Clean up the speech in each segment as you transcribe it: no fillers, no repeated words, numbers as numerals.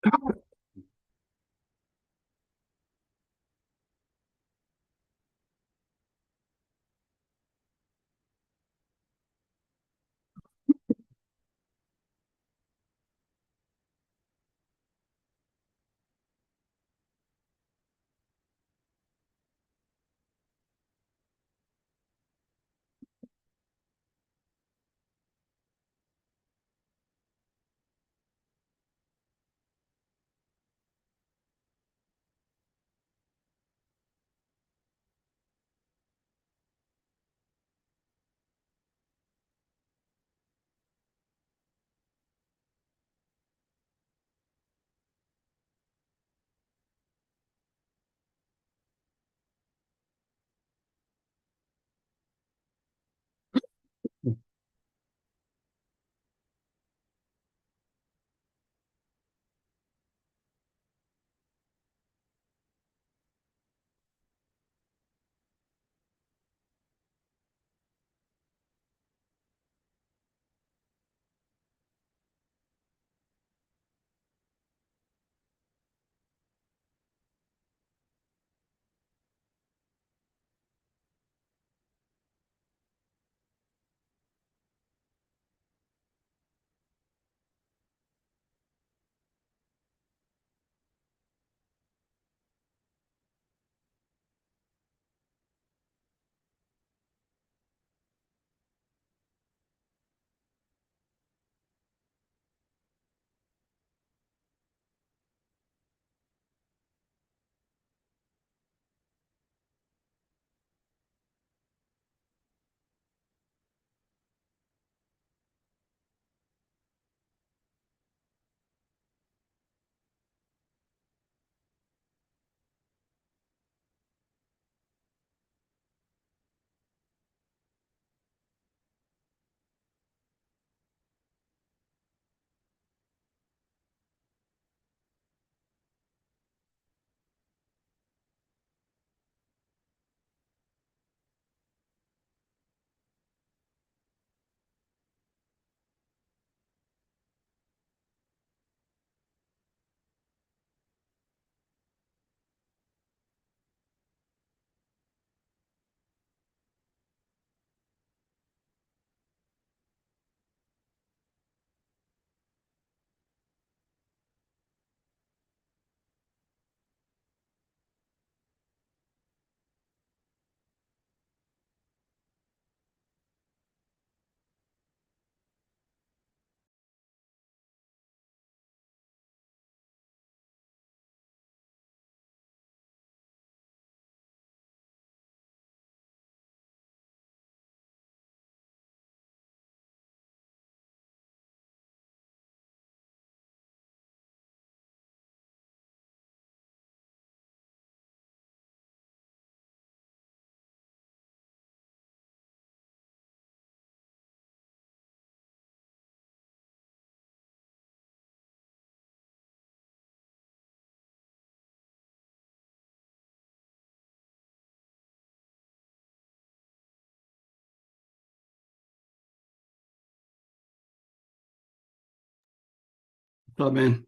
What's up, man?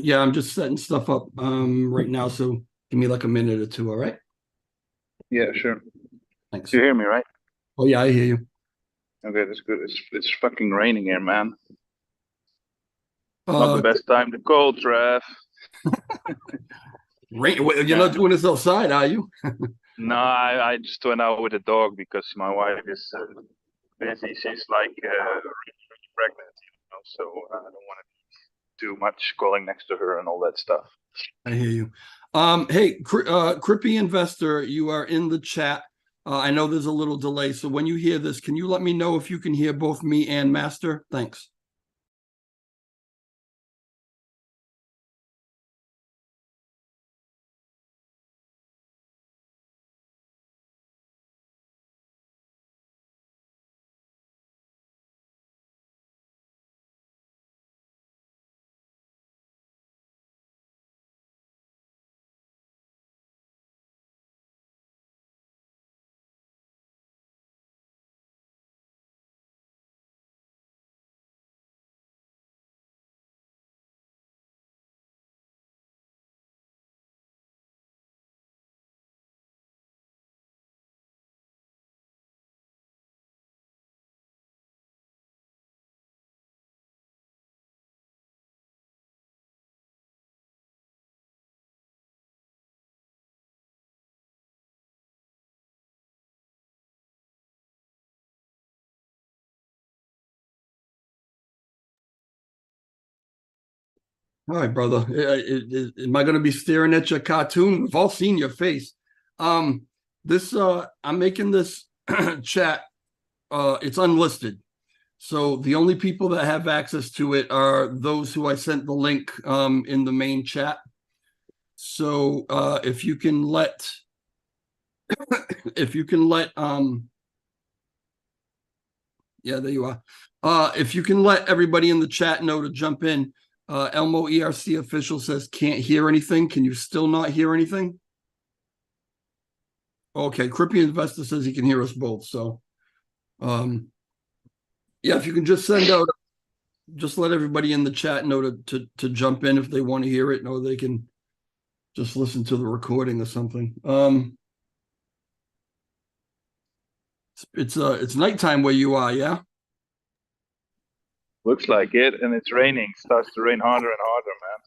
Yeah, I'm just setting stuff up right now, so give me like a minute or two, all right? Yeah, sure. Thanks. You hear me, right? Oh yeah, I hear you. Okay, that's good. It's fucking raining here, man. Not the Uh best time to call, Trev. you're not Yeah. doing this outside, are you? No, I just went out with the dog because my wife is busy. She's like really pregnant, so I don't want to do much calling next to her and all that stuff. I hear you. Hey, Crippy Investor, you are in the chat. I know there's a little delay, so when you hear this, can you let me know if you can hear both me and Master? Thanks. All right, brother. Am I going to be staring at your cartoon? We've all seen your face. This I'm making this chat. It's unlisted, so the only people that have access to it are those who I sent the link in the main chat. So if you can let yeah, there you are. If you can let everybody in the chat know to jump in. Elmo ERC official says can't hear anything. Can you still not hear anything? Okay, Crippy Investor says he can hear us both. So, yeah, if you can just send out, just let everybody in the chat know to jump in if they want to hear it, or they can just listen to the recording or something. It's nighttime where you are, yeah? Looks like it, and it's raining. Starts to rain harder and harder, man.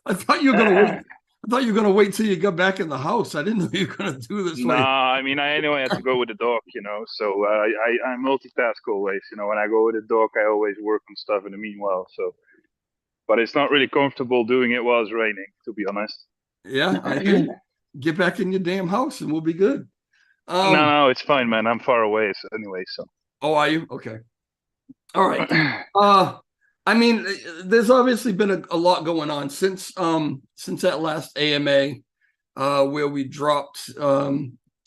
I thought you were gonna wait. I thought you were gonna wait till you got back in the house. I didn't know you were gonna do this. No, I mean, I anyway had to go with the dog, so I multitask always. When I go with the dog, I always work on stuff in the meanwhile. So, but it's not really comfortable doing it while it's raining, to be honest. Yeah, I hear you. Get back in your damn house and we'll be good. No, it's fine, man. I'm far away, so anyway. So. Oh, are you? Okay. All right. I mean, there's obviously been a lot going on since that last AMA, where we dropped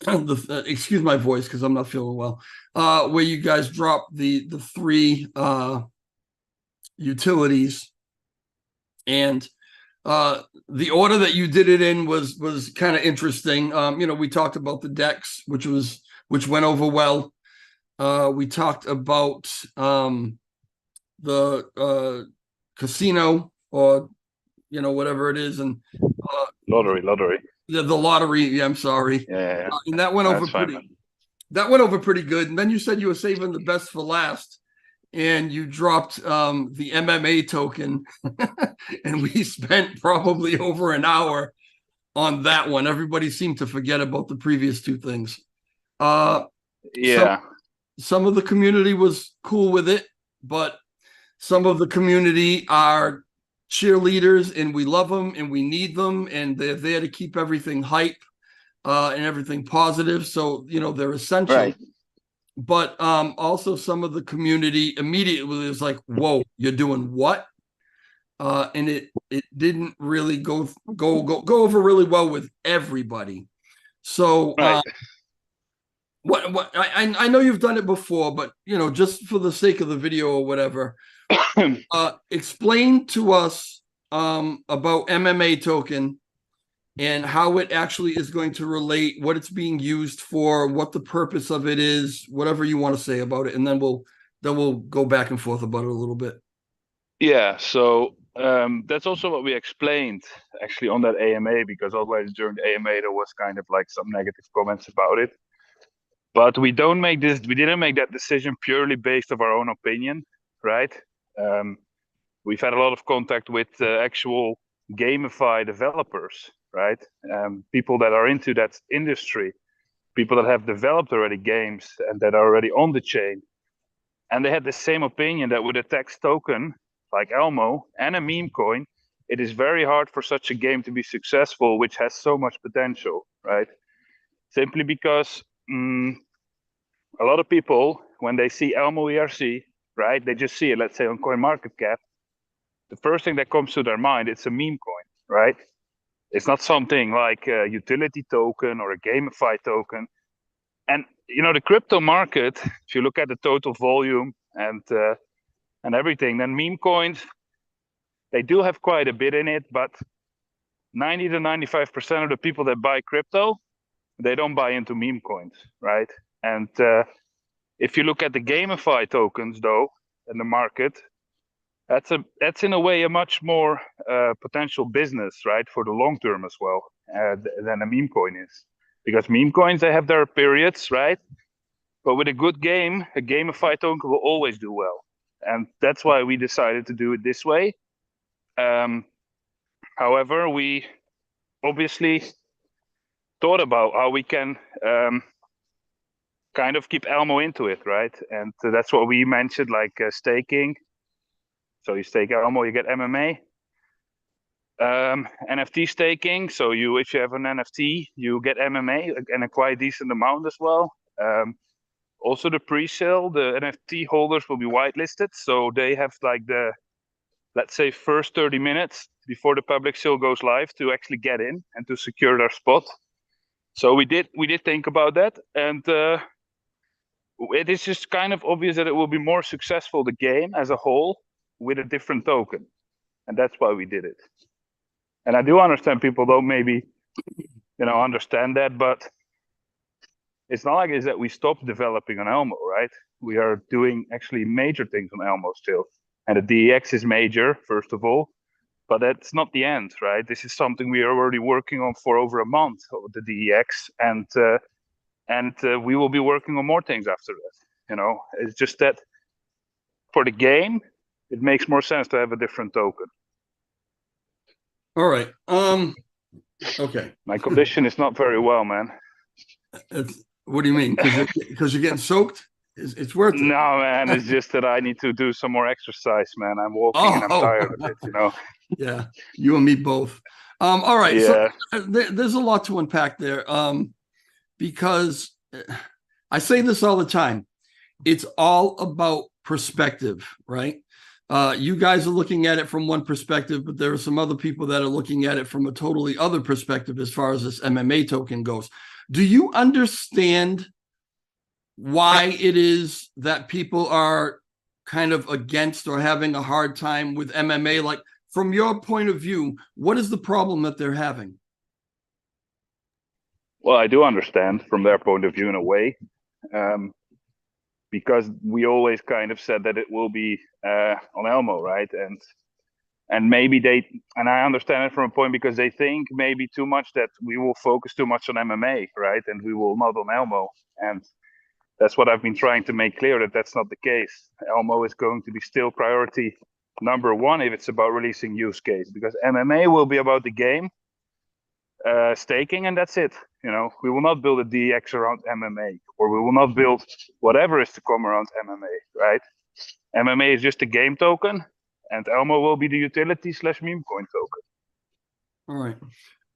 excuse my voice because I'm not feeling well. Where you guys dropped the three utilities, and the order that you did it in was kind of interesting. We talked about the decks, which went over well. We talked about the casino, or whatever it is, and lottery. The lottery. Yeah, I'm sorry. Yeah. And that went over pretty good. And then you said you were saving the best for last, and you dropped the MMA token, and we spent probably over an hour on that one. Everybody seemed to forget about the previous two things. Yeah. Some of the community was cool with it, but some of the community are cheerleaders, and we love them and we need them, and they're there to keep everything hype and everything positive. So, they're essential. Right. But also some of the community immediately was like, whoa, you're doing what? And it didn't really go over really well with everybody. So right. What I know you've done it before, but just for the sake of the video or whatever, explain to us about MMA token and how it actually is going to relate, what it's being used for, what the purpose of it is, whatever you want to say about it, and then we'll go back and forth about it a little bit. Yeah, so that's also what we explained actually on that AMA, because otherwise during the AMA there was kind of like some negative comments about it. But we didn't make that decision purely based on our own opinion, right? We've had a lot of contact with actual gamify developers, right? People that are into that industry, people that have developed already games and that are already on the chain. And they had the same opinion that with a text token like Elmo and a meme coin, it is very hard for such a game to be successful, which has so much potential, right? Simply because a lot of people, when they see Elmo ERC, right, they just see it, let's say on CoinMarketCap, the first thing that comes to their mind, it's a meme coin, right? It's not something like a utility token or a gamify token. And the crypto market, if you look at the total volume and everything, then meme coins, they do have quite a bit in it, but 90 to 95% of the people that buy crypto, they don't buy into meme coins, right? And if you look at the gamify tokens, though, in the market, that's in a way a much more potential business, right, for the long term as well, than a meme coin is. Because meme coins, they have their periods, right? But with a good game, a gamified token will always do well. And that's why we decided to do it this way. However, we obviously thought about how we can kind of keep Elmo into it, right? And that's what we mentioned, like staking. So you stake Elmo, you get MMA. NFT staking. So if you have an NFT, you get MMA and a quite decent amount as well. Also the pre-sale, the NFT holders will be whitelisted. So they have like let's say first 30 minutes before the public sale goes live to actually get in and to secure their spot. So we did think about that. And it is just kind of obvious that it will be more successful, the game as a whole, with a different token. And that's why we did it. And I do understand people don't maybe, understand that, but it's not like it's that we stopped developing on Elmo, right? We are doing actually major things on Elmo still. And the DEX is major, first of all, but that's not the end, right? This is something we are already working on for over a month, the DEX, and we will be working on more things after that. It's just that for the game, it makes more sense to have a different token. All right. Okay. My condition is not very well, man. What do you mean? Because you're getting soaked? It's worth it. No, man. It's just that I need to do some more exercise, man. I'm walking and I'm tired of it, Yeah, you and me both. All right. Yeah. So there's a lot to unpack there. Because I say this all the time. It's all about perspective, right? You guys are looking at it from one perspective, but there are some other people that are looking at it from a totally other perspective as far as this MMA token goes. Do you understand why it is that people are kind of against or having a hard time with MMA? Like, from your point of view, what is the problem that they're having? Well, I do understand from their point of view in a way, because we always kind of said that it will be on Elmo, right? And maybe and I understand it from a point because they think maybe too much that we will focus too much on MMA, right? And we will not on Elmo. And that's what I've been trying to make clear, that that's not the case. Elmo is going to be still priority number one if it's about releasing use case, because MMA will be about the game, staking, and that's it. We will not build a DX around MMA, or we will not build whatever is to come around MMA, right? MMA is just a game token, and Elmo will be the utility/meme coin token. All right.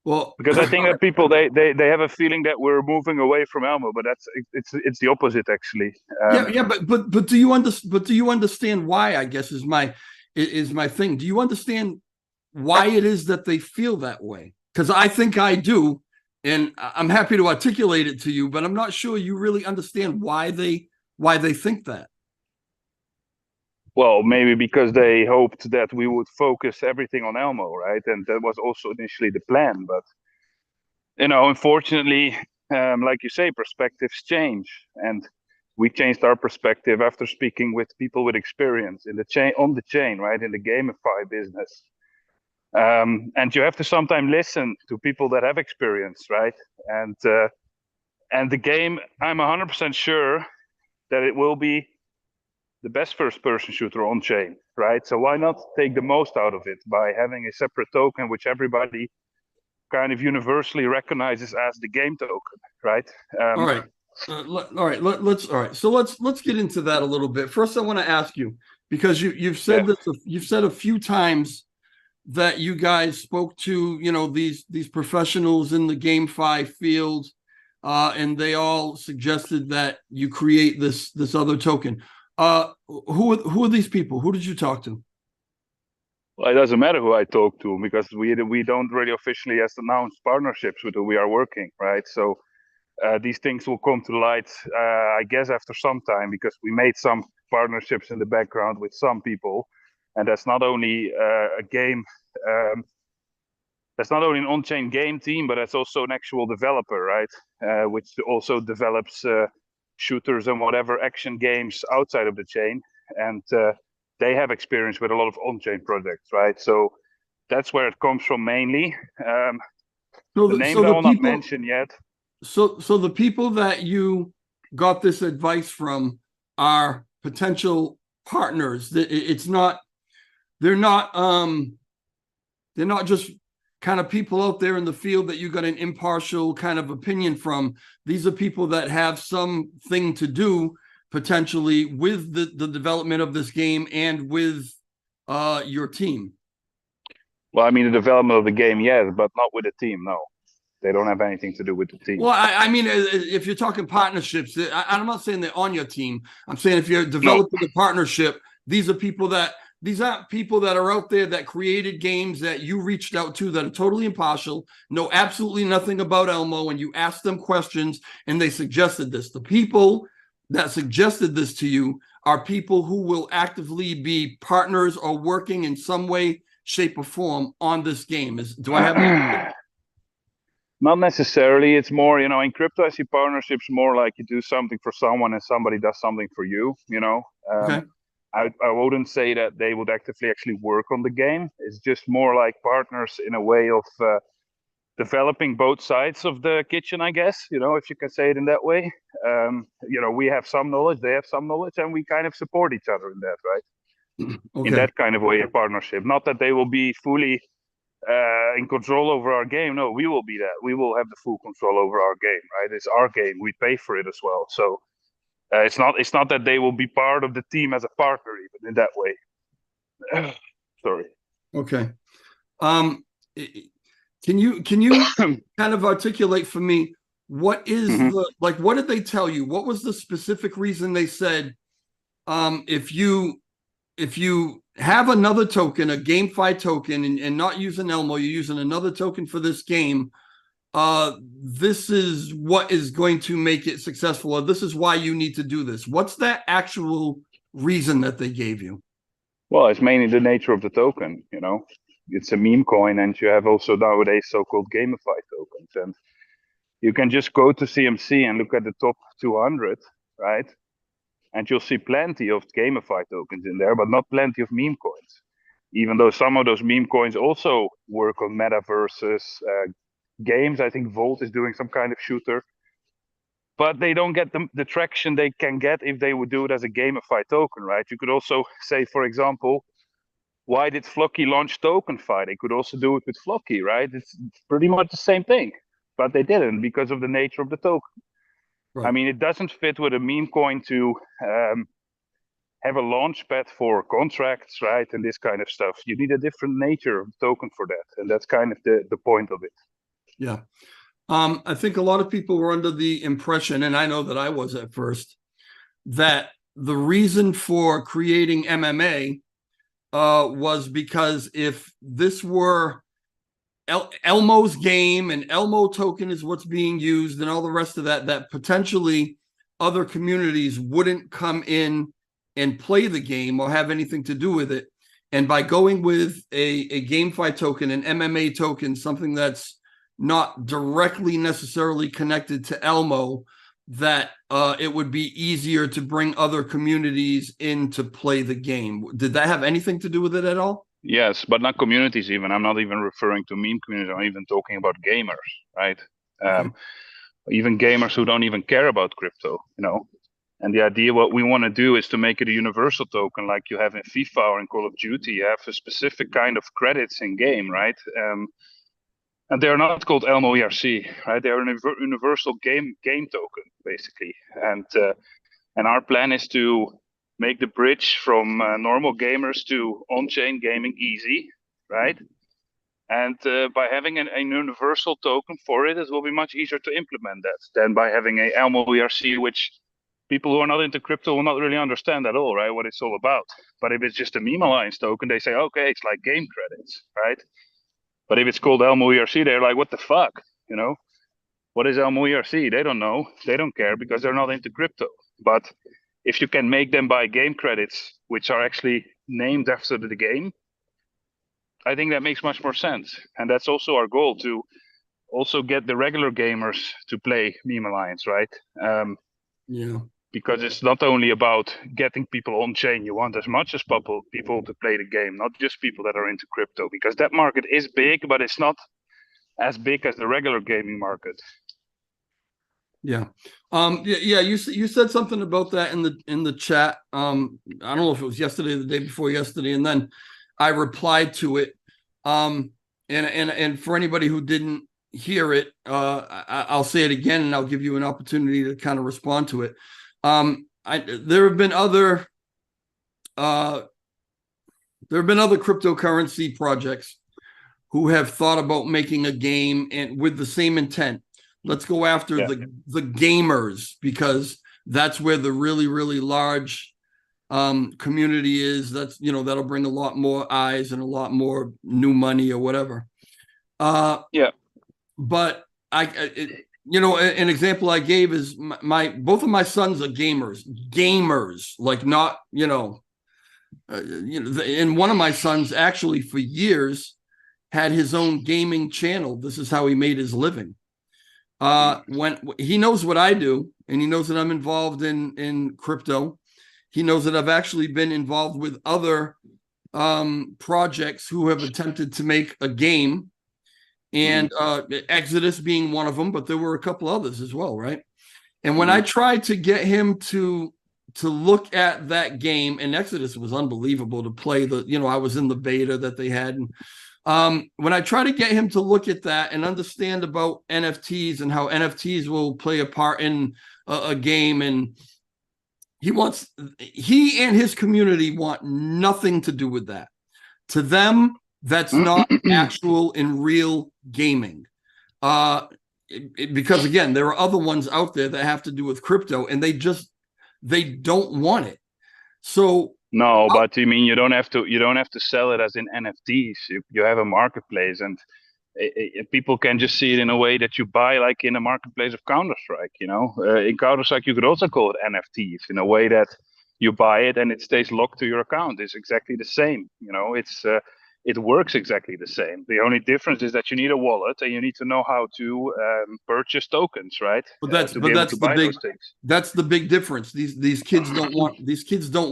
Well, because I think that people they have a feeling that we're moving away from Elmo, but it's the opposite actually. But do you understand why? I guess is my thing. Do you understand why it is that they feel that way? Because I think I do, and I'm happy to articulate it to you, but I'm not sure you really understand why they think that. Well, maybe because they hoped that we would focus everything on Elmo, right? And that was also initially the plan. But, unfortunately, like you say, perspectives change. And we changed our perspective after speaking with people with experience in the chain, on the chain, right? In the GameFi business. And you have to sometimes listen to people that have experience, right? And the game, I'm 100% sure that it will be the best first-person shooter on chain, right? So why not take the most out of it by having a separate token which everybody kind of universally recognizes as the game token, right? All right. So let's get into that a little bit. First, I want to ask you, because you've said you've said a few times that you guys spoke to these professionals in the GameFi field, and they all suggested that you create this other token. Who are these people? Who did you talk to? Well, it doesn't matter who I talk to, because we don't really officially announce partnerships with who we are working, right? So these things will come to light, I guess, after some time, because we made some partnerships in the background with some people, and that's not only a game. That's not only an on-chain game team, but that's also an actual developer, right? Which also develops shooters and whatever action games outside of the chain, and they have experience with a lot of on-chain projects, right? So that's where it comes from mainly. The names I will not mention yet. So the people that you got this advice from are potential partners. They're not just kind of people out there in the field that you got an impartial kind of opinion from. These are people that have something to do potentially with the development of this game and with your team. Well, I mean, the development of the game, yes, but not with the team. No, they don't have anything to do with the team. Well, I mean, if you're talking partnerships, I'm not saying they're on your team. I'm saying if you're No, developing a partnership, these aren't people that are out there that created games that you reached out to that are totally impartial, know absolutely nothing about Elmo, and you asked them questions and they suggested this. The people that suggested this to you are people who will actively be partners or working in some way, shape, or form on this game. Do I have? not necessarily. It's more, in crypto, I see partnerships more like you do something for someone and somebody does something for you. Okay. I wouldn't say that they would actively actually work on the game. It's just more like partners in a way of developing both sides of the kitchen, I guess, if you can say it in that way. We have some knowledge, they have some knowledge, and we kind of support each other in that, right? Okay. In that kind of way, a partnership. Not that they will be fully in control over our game. No, we will be that. We will have the full control over our game, right? It's our game. We pay for it as well. So it's not that they will be part of the team as a partner, even in that way. Sorry. Okay. Can you kind of articulate for me what is what did they tell you? What was the specific reason they said if you have another token, a GameFi token, and not using Elmo, you're using another token for this game, this is what is going to make it successful, or this is why you need to do this. What's that actual reason that they gave you? Well, it's mainly the nature of the token, It's a meme coin, and you have also nowadays so-called gamified tokens. And you can just go to CMC and look at the top 200, right? And you'll see plenty of gamified tokens in there, but not plenty of meme coins. Even though some of those meme coins also work on metaverses, games. I think Volt is doing some kind of shooter. But they don't get the traction they can get if they would do it as a gamified token, right? You could also say, for example, why did Flocky launch TokenFi? They could also do it with Flocky, right? It's pretty much the same thing, but they didn't because of the nature of the token. Right. I mean, it doesn't fit with a meme coin to have a launch pad for contracts, right? And this kind of stuff. You need a different nature of token for that. And that's kind of the point of it. Yeah. I think a lot of people were under the impression, and I know that I was at first, that the reason for creating MMA was because if this were Elmo's game and Elmo token is what's being used and all the rest of that potentially other communities wouldn't come in and play the game or have anything to do with it. And by going with a GameFi token, an MMA token, something that's not directly necessarily connected to Elmo, that it would be easier to bring other communities in to play the game. Did that have anything to do with it at all? Yes, but not communities even. I'm not even referring to meme communities. I'm even talking about gamers, right? Okay. Even gamers who don't even care about crypto, And the idea, what we want to do is to make it a universal token like you have in FIFA or in Call of Duty. You have a specific kind of credits in game, right? And they're not called Elmo ERC, right? They're a universal game token, basically. And our plan is to make the bridge from normal gamers to on-chain gaming easy, right? And by having a universal token for it, it will be much easier to implement that than by having a Elmo ERC, which people who are not into crypto will not really understand at all, right? What it's all about. But if it's just a meme alliance token, they say, okay, it's like game credits, right? But if it's called Elmo ERC, they're like, what the fuck? What is Elmo ERC? They don't know. They don't care because they're not into crypto. But if you can make them buy game credits, which are actually named after the game, I think that makes much more sense. And that's also our goal, to also get the regular gamers to play Meme Alliance, right? Yeah. Because it's not only about getting people on chain. You want as much as people to play the game, not just people that are into crypto, because that market is big, but it's not as big as the regular gaming market. Yeah. Yeah. You said something about that in the chat. I don't know if it was yesterday or the day before yesterday, and then I replied to it. And for anybody who didn't hear it, I'll say it again, and I'll give you an opportunity to kind of respond to it. There have been other cryptocurrency projects who have thought about making a game and with the same intent. Let's go after the gamers, because that's where the really, really large community is. That's, that'll bring a lot more eyes and a lot more new money or whatever. But an example I gave is both of my sons are gamers, like not, and one of my sons actually for years had his own gaming channel. This is how he made his living. When he knows what I do, and he knows that I'm involved in crypto, he knows that I've actually been involved with other projects who have attempted to make a game, and Exodus being one of them, but there were a couple others as well, right? And when I tried to get him to look at that game, and Exodus was unbelievable to play. I was in the beta that they had, and when I try to get him to look at that and understand about NFTs and how NFTs will play a part in a game, and he and his community want nothing to do with that. To them, that's not actual and real gaming. Because again, there are other ones out there that have to do with crypto, and they don't want it. So no, but you mean you don't have to sell it as in NFTs. You have a marketplace, and people can just see it in a way that you buy, like in a marketplace of Counter-Strike. In Counter-Strike you could also call it NFTs, in a way that you buy it and it stays locked to your account. It's exactly the same. It works exactly the same. The only difference is that you need a wallet and you need to know how to purchase tokens, right? But that's the big difference. These kids don't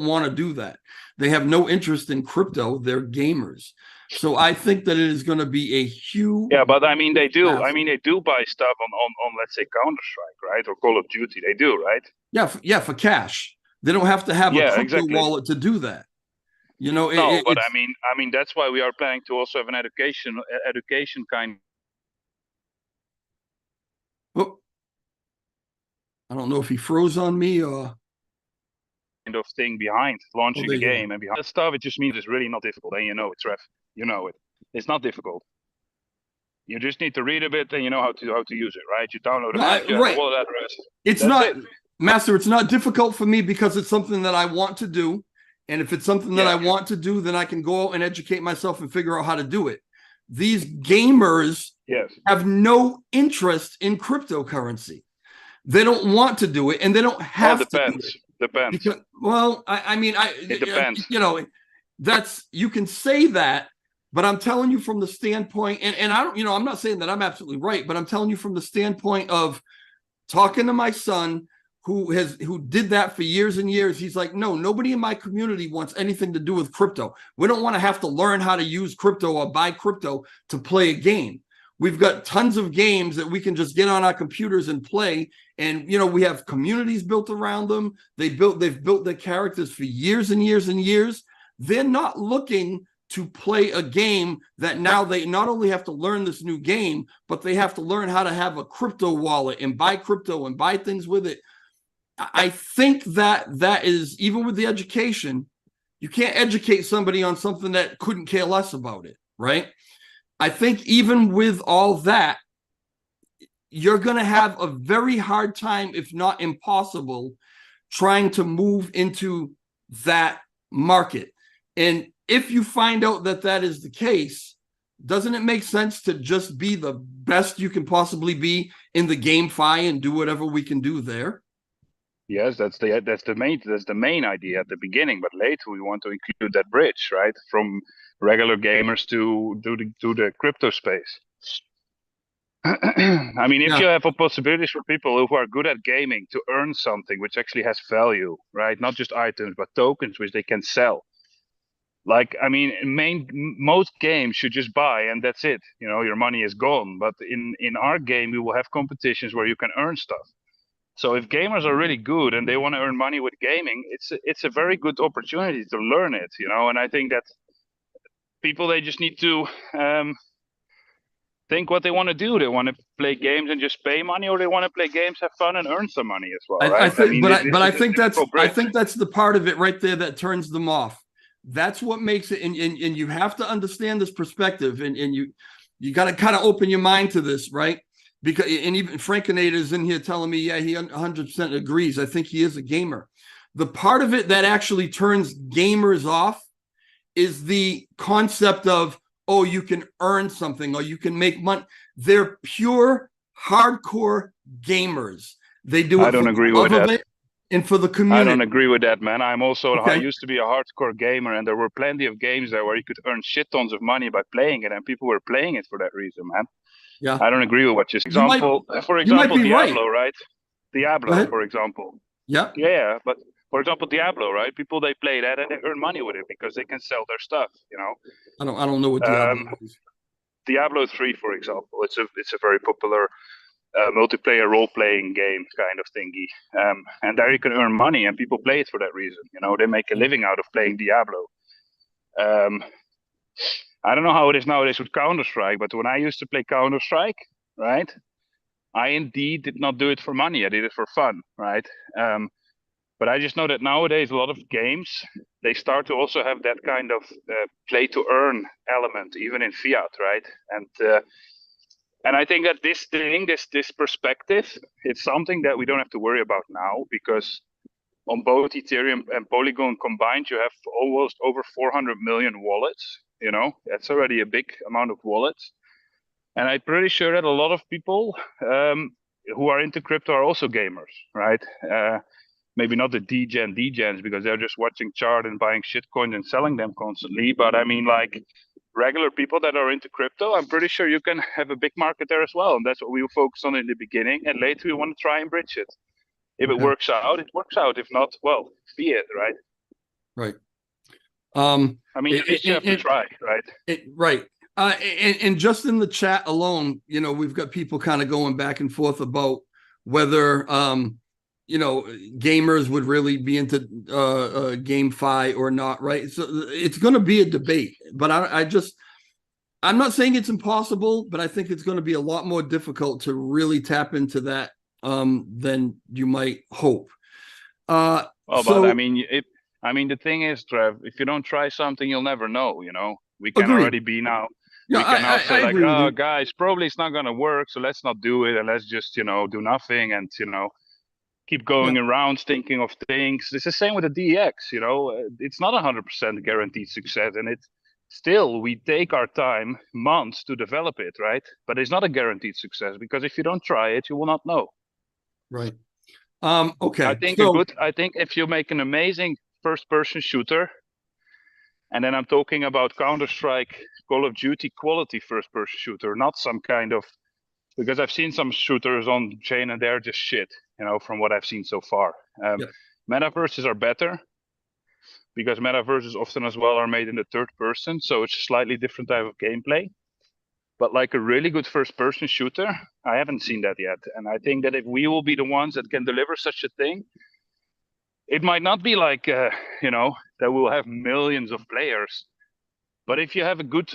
want to do that. They have no interest in crypto. They're gamers. So I think that it is going to be a huge. Yeah, but I mean they do. I mean they do buy stuff on let's say Counter-Strike, right, or Call of Duty. They do, right? Yeah, for cash. They don't have to have a crypto wallet to do that. But I mean that's why we are planning to also have an education kind. Oh, I don't know if he froze on me or kind of thing behind launching the game, and behind that stuff. It just means it's really not difficult, and it's ref. It's not difficult. You just need to read a bit, and you know how to use it, right? You download it, right? Wallet address. It's not, Master. It's not difficult for me because it's something that I want to do. And if it's something that I want to do, then I can go out and educate myself and figure out how to do it. These gamers have no interest in cryptocurrency. They don't want to do it, and they don't have to do it. Depends. Because, it depends. You can say that, but I'm telling you from the standpoint, and I don't, I'm not saying that I'm absolutely right, but I'm telling you from the standpoint of talking to my son, who did that for years and years. He's like, no, nobody in my community wants anything to do with crypto. We don't want to have to learn how to use crypto or buy crypto to play a game. We've got tons of games that we can just get on our computers and play. And, we have communities built around them. They've built their characters for years and years and years. They're not looking to play a game that now they not only have to learn this new game, but they have to learn how to have a crypto wallet and buy crypto and buy things with it. I think that is, even with the education, you can't educate somebody on something that couldn't care less about it, right? I think even with all that, you're going to have a very hard time, if not impossible, trying to move into that market. And if you find out that is the case, doesn't it make sense to just be the best you can possibly be in the GameFi and do whatever we can do there? Yes, that's the main idea at the beginning, but later we want to include that bridge, right, from regular gamers to the crypto space. I mean, if you have possibilities for people who are good at gaming to earn something which actually has value, right, not just items but tokens which they can sell. Like, I mean, most games should just buy and that's it. Your money is gone. But in our game, we will have competitions where you can earn stuff. So if gamers are really good and they want to earn money with gaming, it's a very good opportunity to learn it, And I think that people, they just need to think what they want to do. They want to play games and just pay money, or they want to play games, have fun, and earn some money as well. Right? I think that's the part of it right there that turns them off. That's what makes it, and you have to understand this perspective, and you got to kind of open your mind to this, right? Because, and even Frankenator is in here telling me, yeah, he 100% agrees. I think he is a gamer. The part of it that actually turns gamers off is the concept of, oh, you can earn something or you can make money. They're pure hardcore gamers. They do it I don't for agree the love with of that. it and for the I community. don't agree with that, man. I Okay. used to be a hardcore gamer, and there were plenty of games there where you could earn shit tons of money by playing it, and people were playing it for that reason, man. Yeah. I don't agree with what you say. For You might example, be right. Diablo, right? Go Diablo, ahead. for example. Yeah. Yeah, but for example, Diablo, right? People, they play that and they earn money with it because they can sell their stuff, you know. I don't know what Diablo is. Diablo 3, for example, it's a very popular multiplayer role-playing game kind of thingy, and there you can earn money, and people play it for that reason. You know, they make a living out of playing Diablo. I don't know how it is nowadays with Counter-Strike, but when I used to play Counter-Strike, right, I indeed did not do it for money. I did it for fun, right? But I just know that nowadays a lot of games, they start to also have that kind of play to earn element, even in Fiat, right? And I think that this perspective, it's something that we don't have to worry about now, because on both Ethereum and Polygon combined, you have almost over 400 million wallets. You know, that's already a big amount of wallets. And I'm pretty sure that a lot of people who are into crypto are also gamers, right? Maybe not the degens, because they're just watching chart and buying shitcoins and selling them constantly. But I mean, like regular people that are into crypto, I'm pretty sure you can have a big market there as well. And that's what we will focus on in the beginning. And later we want to try and bridge it. If it works out, it works out. If not, well, be it, right? Right. I mean, at least you have to try, right? Right. And just in the chat alone, you know, we've got people kind of going back and forth about whether, you know, gamers would really be into GameFi or not, right? So it's going to be a debate, but I'm not saying it's impossible, but I think it's going to be a lot more difficult to really tap into that than you might hope. Well, but I mean, the thing is, Trev, if you don't try something, you'll never know. You know, we can already be now. Yeah, we can now say like, oh, you. guys, probably it's not going to work, so let's not do it, and let's just, you know, do nothing, and you know, keep going around thinking of things. It's the same with the DEX. You know, it's not 100% guaranteed success, and it's still, we take our time, months to develop it, right? But it's not a guaranteed success, because if you don't try it, you will not know. Right. Okay. I think if you make an amazing first-person shooter, and then I'm talking about Counter-Strike, Call of Duty quality first-person shooter, not some kind of, because I've seen some shooters on chain and they're just shit, you know, from what I've seen so far. Metaverses are better, because metaverses often as well are made in the third person, so it's a slightly different type of gameplay. But like a really good first-person shooter, I haven't seen that yet. And I think that if we will be the ones that can deliver such a thing, it might not be like, you know, that we'll have millions of players. But if you have a good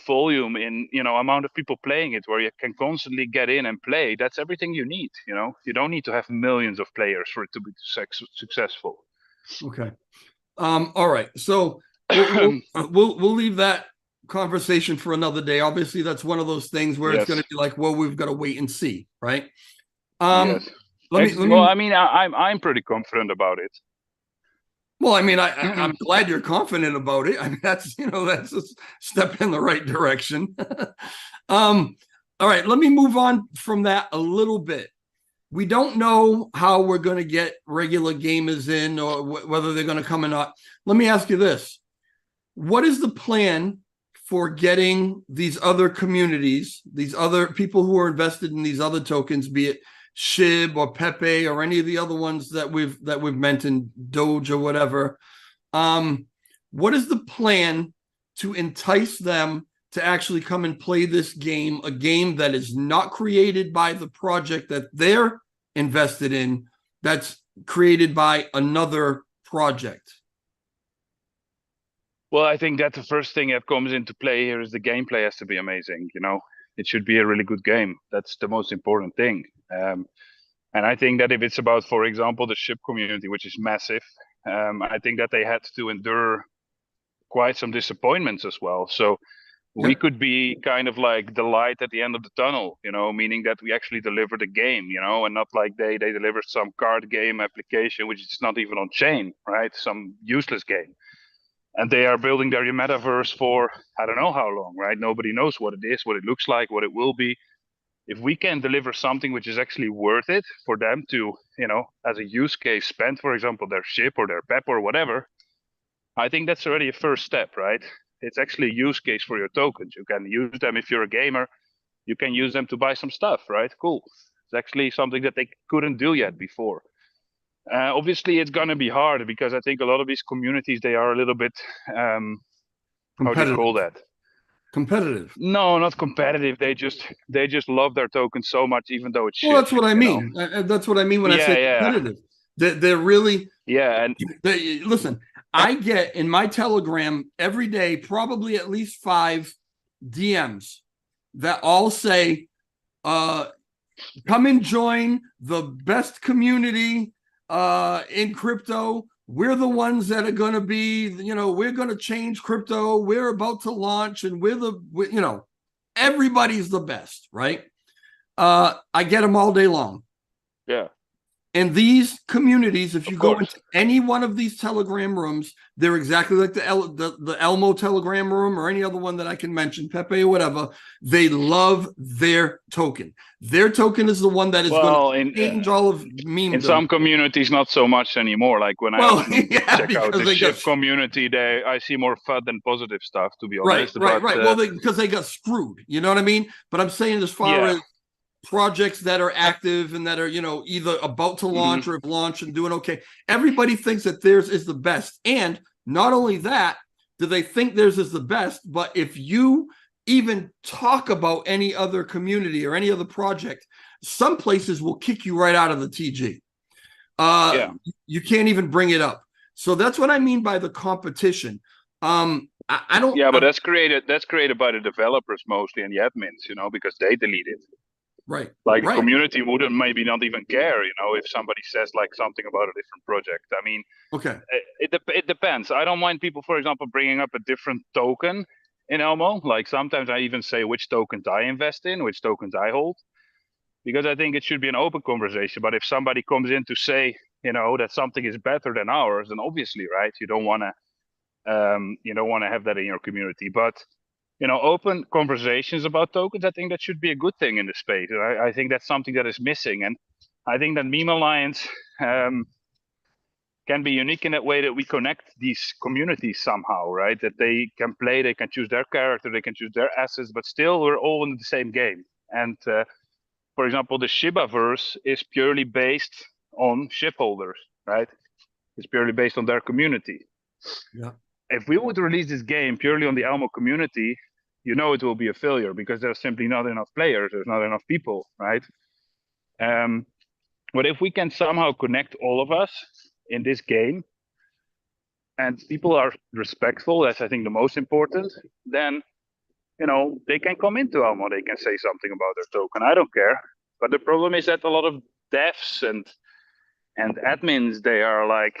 volume in, you know, amount of people playing it, where you can constantly get in and play, that's everything you need. You know, you don't need to have millions of players for it to be successful. Okay. All right. So we'll leave that conversation for another day. Obviously, that's one of those things where it's going to be like, well, we've got to wait and see, right? Yes. I'm pretty confident about it. Well, I mean, I'm glad you're confident about it. I mean, that's, you know, that's a step in the right direction. All right, let me move on from that a little bit. We don't know how we're going to get regular gamers in, or whether they're going to come or not. Let me ask you this. What is the plan for getting these other communities, these other people who are invested in these other tokens, be it SHIB or Pepe or any of the other ones that we've mentioned, Doge or whatever? What is the plan to entice them to actually come and play this game, a game that is not created by the project that they're invested in, that's created by another project? Well, I think that the first thing that comes into play here is the gameplay has to be amazing. You know, it should be a really good game. That's the most important thing. And I think that if it's about, for example, the SHIB community, which is massive, I think that they had to endure quite some disappointments as well. So we could be kind of like the light at the end of the tunnel, meaning that we actually deliver the game, and not like they deliver some card game application, which is not even on chain, right? Some useless game. And they are building their metaverse for, I don't know how long, right? Nobody knows what it is, what it looks like, what it will be. If we can deliver something which is actually worth it for them to, as a use case, spend, for example, their ship or their pep or whatever, I think that's already a first step, right? It's actually a use case for your tokens. You can use them if you're a gamer. You can use them to buy some stuff, right? Cool. It's actually something that they couldn't do yet before. Obviously, it's going to be hard because I think a lot of these communities, they are a little bit, how do you call that? Competitive. No, not competitive. They just love their tokens so much, even though it's shit. Well, that's what I mean. That's what I mean when I say competitive. They're really and listen. I get in my Telegram every day probably at least 5 DMs that all say, "Come and join the best community in crypto. We're the ones that are going to be, we're going to change crypto. We're about to launch, and everybody's the best, right?" I get them all day long. Yeah. And these communities, if you go into any one of these Telegram rooms, they're exactly like the Elmo Telegram room or any other one that I can mention, Pepe or whatever. They love their token. Their token is the one that is going to change all of meme. In some communities, not so much anymore. Like when I check out the ship community, I see more FUD than positive stuff, to be honest. Right. Well, because they got screwed. You know what I mean? But I'm saying as far as projects that are active and that are, either about to launch or have launched and doing okay. Everybody thinks that theirs is the best. And not only that, do they think theirs is the best, but if you even talk about any other community or any other project, some places will kick you right out of the TG. You can't even bring it up. So that's what I mean by the competition. I don't. Yeah, but that's created by the developers mostly and the admins, because they delete it. Right. Like the community wouldn't maybe not even care, if somebody says like something about a different project. I mean, it depends. I don't mind people, for example, bringing up a different token in Elmo. Like sometimes I even say which tokens I invest in, which tokens I hold, because I think it should be an open conversation. But if somebody comes in to say, that something is better than ours, then obviously, right, you don't want to have that in your community. But open conversations about tokens, I think that should be a good thing in the space. I think that's something that is missing. And I think that Meme Alliance can be unique in that way that we connect these communities somehow, right? That they can play, they can choose their character, they can choose their assets, but still we're all in the same game. And for example, the Shibaverse is purely based on ship holders, right? It's purely based on their community. Yeah. If we would release this game purely on the Elmo community, it will be a failure because there's simply not enough players. There's not enough people, right? But if we can somehow connect all of us in this game and people are respectful, that's, I think, the most important, then, they can come into Elmo. They can say something about their token. I don't care. But the problem is that a lot of devs and admins, they are like,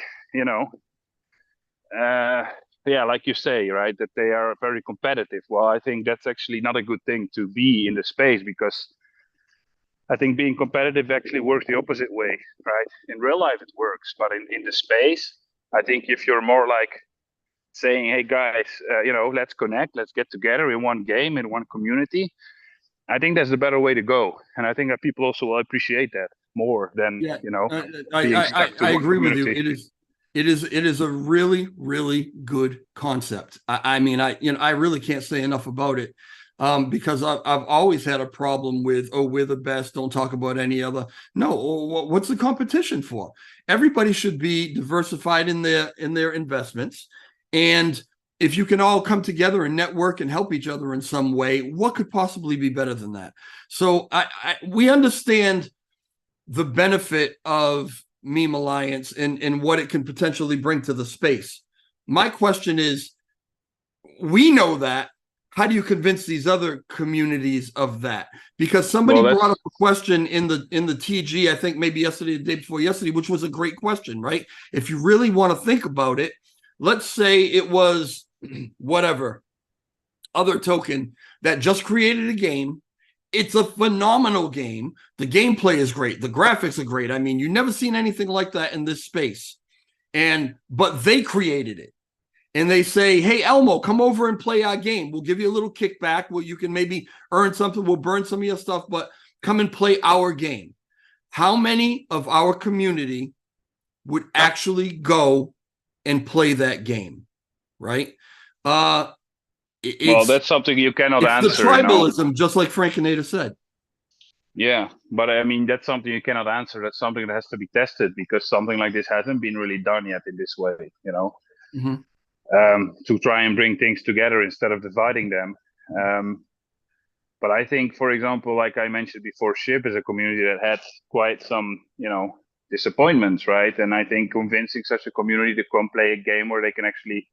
like you say, right, that they are very competitive. Well, I think that's actually not a good thing to be in the space, because I think being competitive actually works the opposite way, right? In real life, it works, but in the space, I think if you're more like saying, hey guys, let's connect, let's get together in one game, in one community, I think that's the better way to go. And I think that people also will appreciate that more than, I agree with you. It is a really, really good concept. I mean, I really can't say enough about it, because I've always had a problem with, we're the best, don't talk about any other. No, what's the competition for? Everybody should be diversified in their investments, and if you can all come together and network and help each other in some way, what could possibly be better than that? So we understand the benefit of Meme Alliance and what it can potentially bring to the space. My question is, we know that. How do you convince these other communities of that? Because somebody brought up a question in the TG, I think maybe yesterday, the day before yesterday, which was a great question, right? If you really want to think about it, let's say it was whatever other token that just created a game. It's a phenomenal game. The gameplay is great. The graphics are great. I mean, you've never seen anything like that in this space. But they created it. And they say, hey, Elmo, come over and play our game. We'll give you a little kickback where you can maybe earn something. We'll burn some of your stuff, but come and play our game. How many of our community would actually go and play that game? Right? Well, that's something you cannot answer. It's the tribalism, just like Frankennator said. Yeah, but I mean, that's something you cannot answer. That's something that has to be tested because something like this hasn't been really done yet in this way, you know, to try and bring things together instead of dividing them. But I think, for example, like I mentioned before, SHIP is a community that had quite some, you know, disappointments, right? And I think convincing such a community to come play a game where they can actually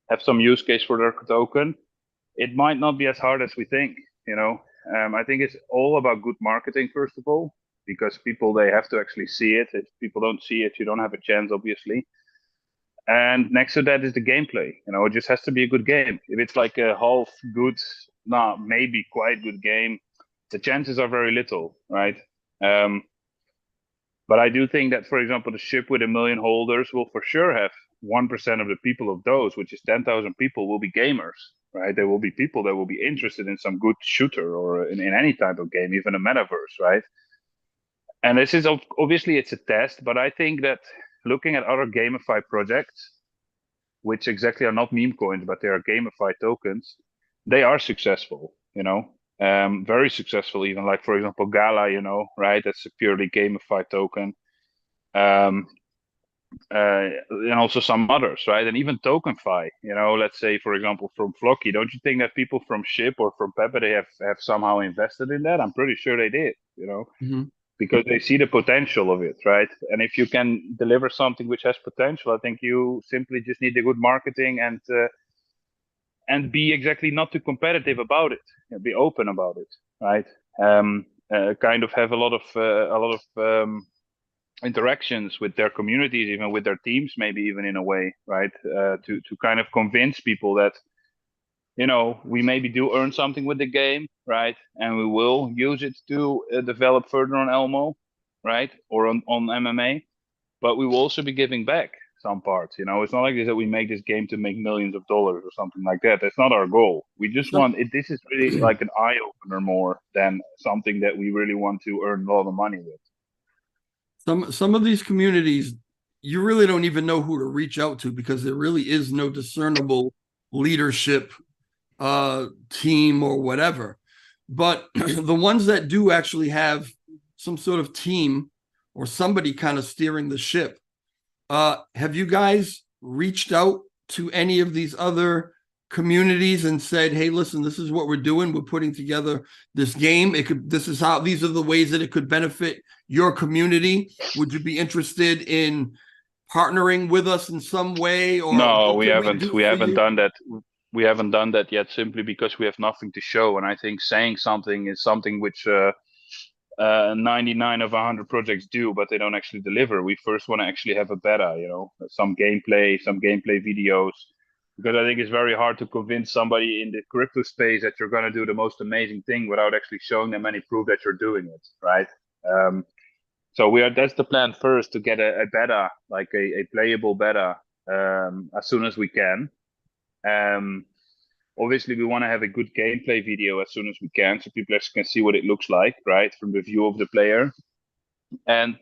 have some use case for their token, it might not be as hard as we think, you know. I think it's all about good marketing, first of all, because people, they have to actually see it. If people don't see it, you don't have a chance, obviously. And next to that is the gameplay. You know, it just has to be a good game. If it's like a half good, maybe quite good game, the chances are very little, right? But I do think that, for example, the SHIP with 1 million holders will for sure have 1% of the people of those, which is 10,000 people, will be gamers, right? There will be people that will be interested in some good shooter or in any type of game, even a metaverse, right? And this is obviously it's a test, but I think that looking at other gamified projects, which exactly are not meme coins, but they are gamified tokens, they are successful, you know, very successful even. Like, for example, Gala, you know, right? That's a purely gamified token. And also some others, right? And even TokenFi, you know, let's say, for example, from Flocky, don't you think that people from SHIP or from Pepe, they have somehow invested in that? I'm pretty sure they did, you know, because they see the potential of it, right? And if you can deliver something which has potential, I think you simply just need the good marketing and be exactly not too competitive about it, you know, be open about it, right? Kind of have a lot of interactions with their communities, even with their teams, maybe even in a way, right? To kind of convince people that, you know, we maybe do earn something with the game, right? And we will use it to develop further on Elmo, right? Or on MMA, but we will also be giving back some parts. You know, it's not like this that we make this game to make millions of dollars or something like that. That's not our goal. We just want it. This is really like an eye opener more than something that we really want to earn a lot of money with. Some of these communities, you really don't even know who to reach out to because there really is no discernible leadership team or whatever. But the ones that do actually have some sort of team or somebody kind of steering the ship, have you guys reached out to any of these other communities and said, hey, listen, this is what we're doing. We're putting together this game. These are the ways that it could benefit your community. Would you be interested in partnering with us in some way? Or no, we haven't done that. We haven't done that yet, simply because we have nothing to show. And I think saying something is something which 99 of 100 projects do, but they don't actually deliver. We first want to actually have a beta, you know, some gameplay videos, because I think it's very hard to convince somebody in the crypto space that you're going to do the most amazing thing without actually showing them any proof that you're doing it, right? So that's the plan first, to get a beta, like a playable beta, as soon as we can. Obviously, we want to have a good gameplay video as soon as we can, so people actually can see what it looks like, right, from the view of the player. And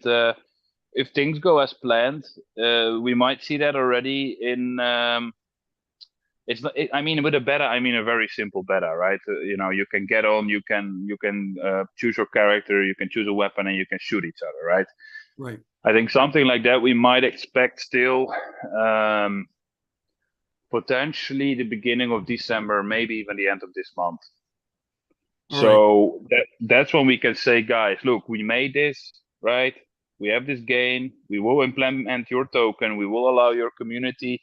if things go as planned, we might see that already in. I mean, with a beta, I mean a very simple beta, right? You know, you can get on, you can choose your character, you can choose a weapon, and you can shoot each other, right? Right. I think something like that we might expect still. Potentially the beginning of December, maybe even the end of this month. So that's when we can say, guys, look, we made this, right? We have this game. We will implement your token. We will allow your community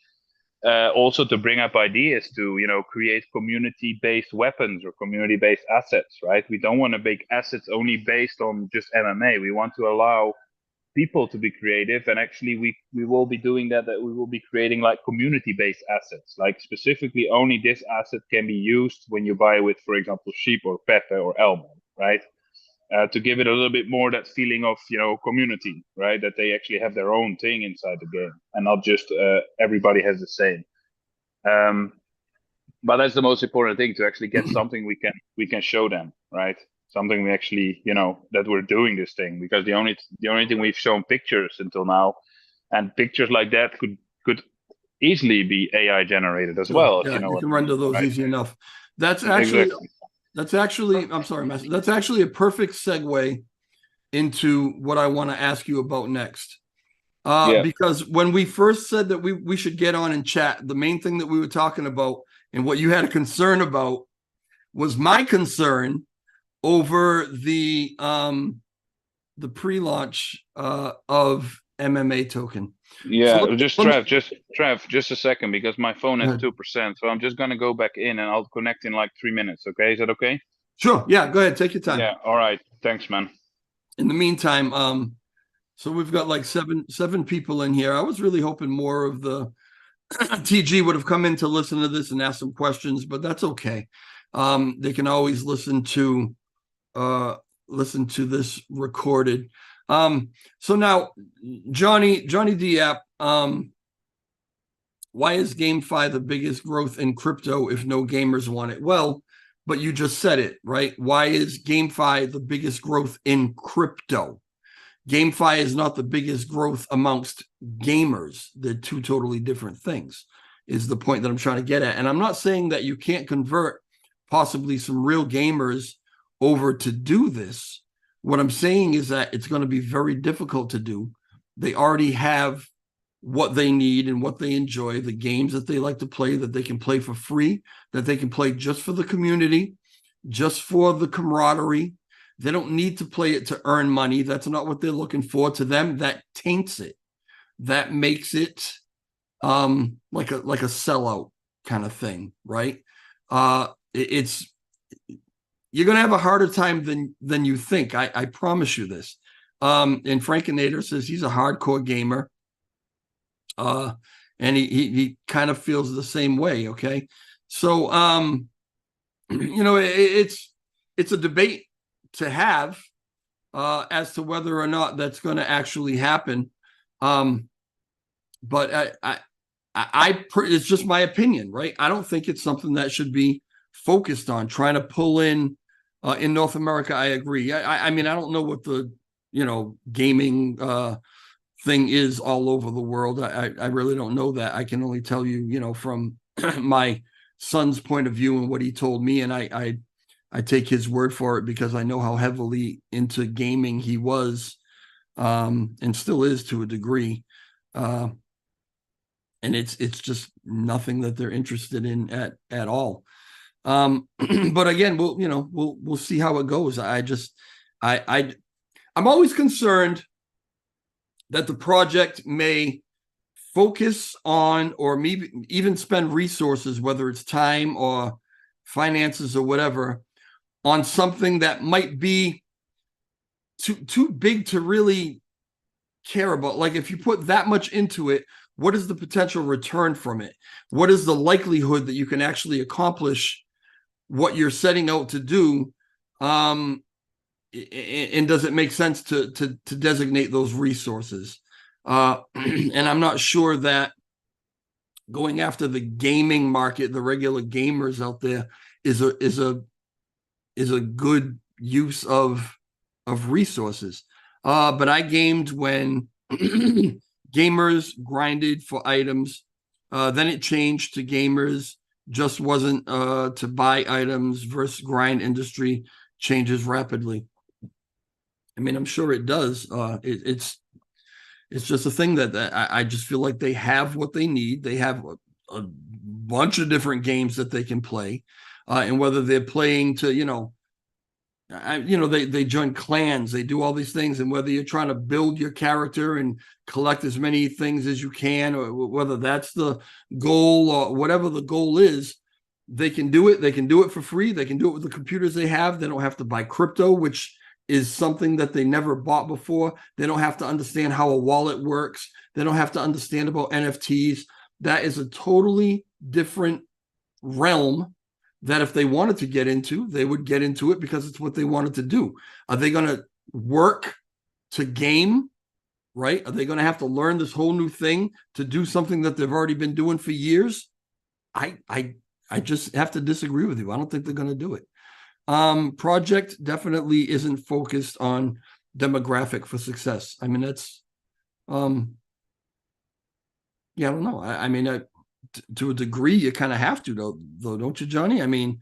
also to bring up ideas to, you know, create community-based weapons or community-based assets, right? We don't want to make assets only based on just MMA. We want to allow people to be creative, and actually we will be doing that we will be creating like community-based assets, like specifically only this asset can be used when you buy with, for example, sheep or Pepe or Elmo, right? To give it a little bit more that feeling of, you know, community, right? That they actually have their own thing inside the game and not just everybody has the same. But that's the most important thing, to actually get something we can show them, right? Something we actually, you know, that we're doing this thing, because the only thing we've shown pictures until now, and pictures like that could easily be AI generated as well. If Yeah, you know you what can I mean, render those right? easy enough. That's actually Exactly. I'm sorry, Master. That's actually a perfect segue into what I want to ask you about next. Yeah. Because when we first said that we should get on and chat, the main thing that we were talking about and what you had a concern about was my concern over the pre-launch of MMA token. So Yeah, just let me Trev, just a second, because my phone go has ahead. 2%, so I'm just gonna go back in and I'll connect in like 3 minutes. Okay, is that okay? Sure. Yeah, go ahead. Take your time. Yeah. All right. Thanks, man. In the meantime, so we've got like seven people in here. I was really hoping more of the TG would have come in to listen to this and ask some questions, but that's okay. They can always listen to this recorded. So now, Johnny Diap, why is GameFi the biggest growth in crypto if no gamers want it? Well, but you just said it, right? Why is GameFi the biggest growth in crypto? GameFi is not the biggest growth amongst gamers. They're two totally different things, is the point that I'm trying to get at. And I'm not saying that you can't convert possibly some real gamers over to do this. What I'm saying is that it's going to be very difficult to do. They already have what they need and what they enjoy, the games that they like to play, that they can play for free, that they can play just for the community, just for the camaraderie. They don't need to play it to earn money. That's not what they're looking for. To them, that taints it. That makes it like a sellout kind of thing, right? It's you're gonna have a harder time than you think. I promise you this. And Frankinator says he's a hardcore gamer. And he kind of feels the same way. Okay, so you know, it's a debate to have as to whether or not that's going to actually happen. But it's just my opinion, right? I don't think it's something that should be focused on trying to pull in North America. I agree. I mean, I don't know what the gaming thing is all over the world. I really don't know that. I can only tell you, from my son's point of view and what he told me, and I take his word for it because I know how heavily into gaming he was, and still is to a degree. And it's just nothing that they're interested in at all. But again, we'll see how it goes. I'm always concerned that the project may focus on, or maybe even spend resources, whether it's time or finances or whatever, on something that might be too big to really care about. Like, if you put that much into it, what is the potential return from it? What is the likelihood that you can actually accomplish what you're setting out to do? And does it make sense to designate those resources? And I'm not sure that going after the gaming market, the regular gamers out there, is a good use of resources. But I gamed when gamers grinded for items. Then it changed to gamers just wasn't to buy items versus grind industry changes rapidly. I mean, I'm sure it does. It's just a thing that I just feel like they have what they need. They have a bunch of different games that they can play, and whether they're playing to they join clans, they do all these things, and whether you're trying to build your character and collect as many things as you can, or whether that's the goal or whatever the goal is, they can do it. They can do it for free. They can do it with the computers they have. They don't have to buy crypto, which is something that they never bought before. They don't have to understand how a wallet works. They don't have to understand about NFTs. That is a totally different realm that if they wanted to get into, they would get into it because it's what they wanted to do. Are they going to work to game? Right? Are they going to have to learn this whole new thing to do something that they've already been doing for years? I just have to disagree with you. I don't think they're going to do it. Project definitely isn't focused on demographic for success. I mean, that's yeah, I don't know. I mean, to a degree, you kind of have to, though, don't you, Johnny? I mean,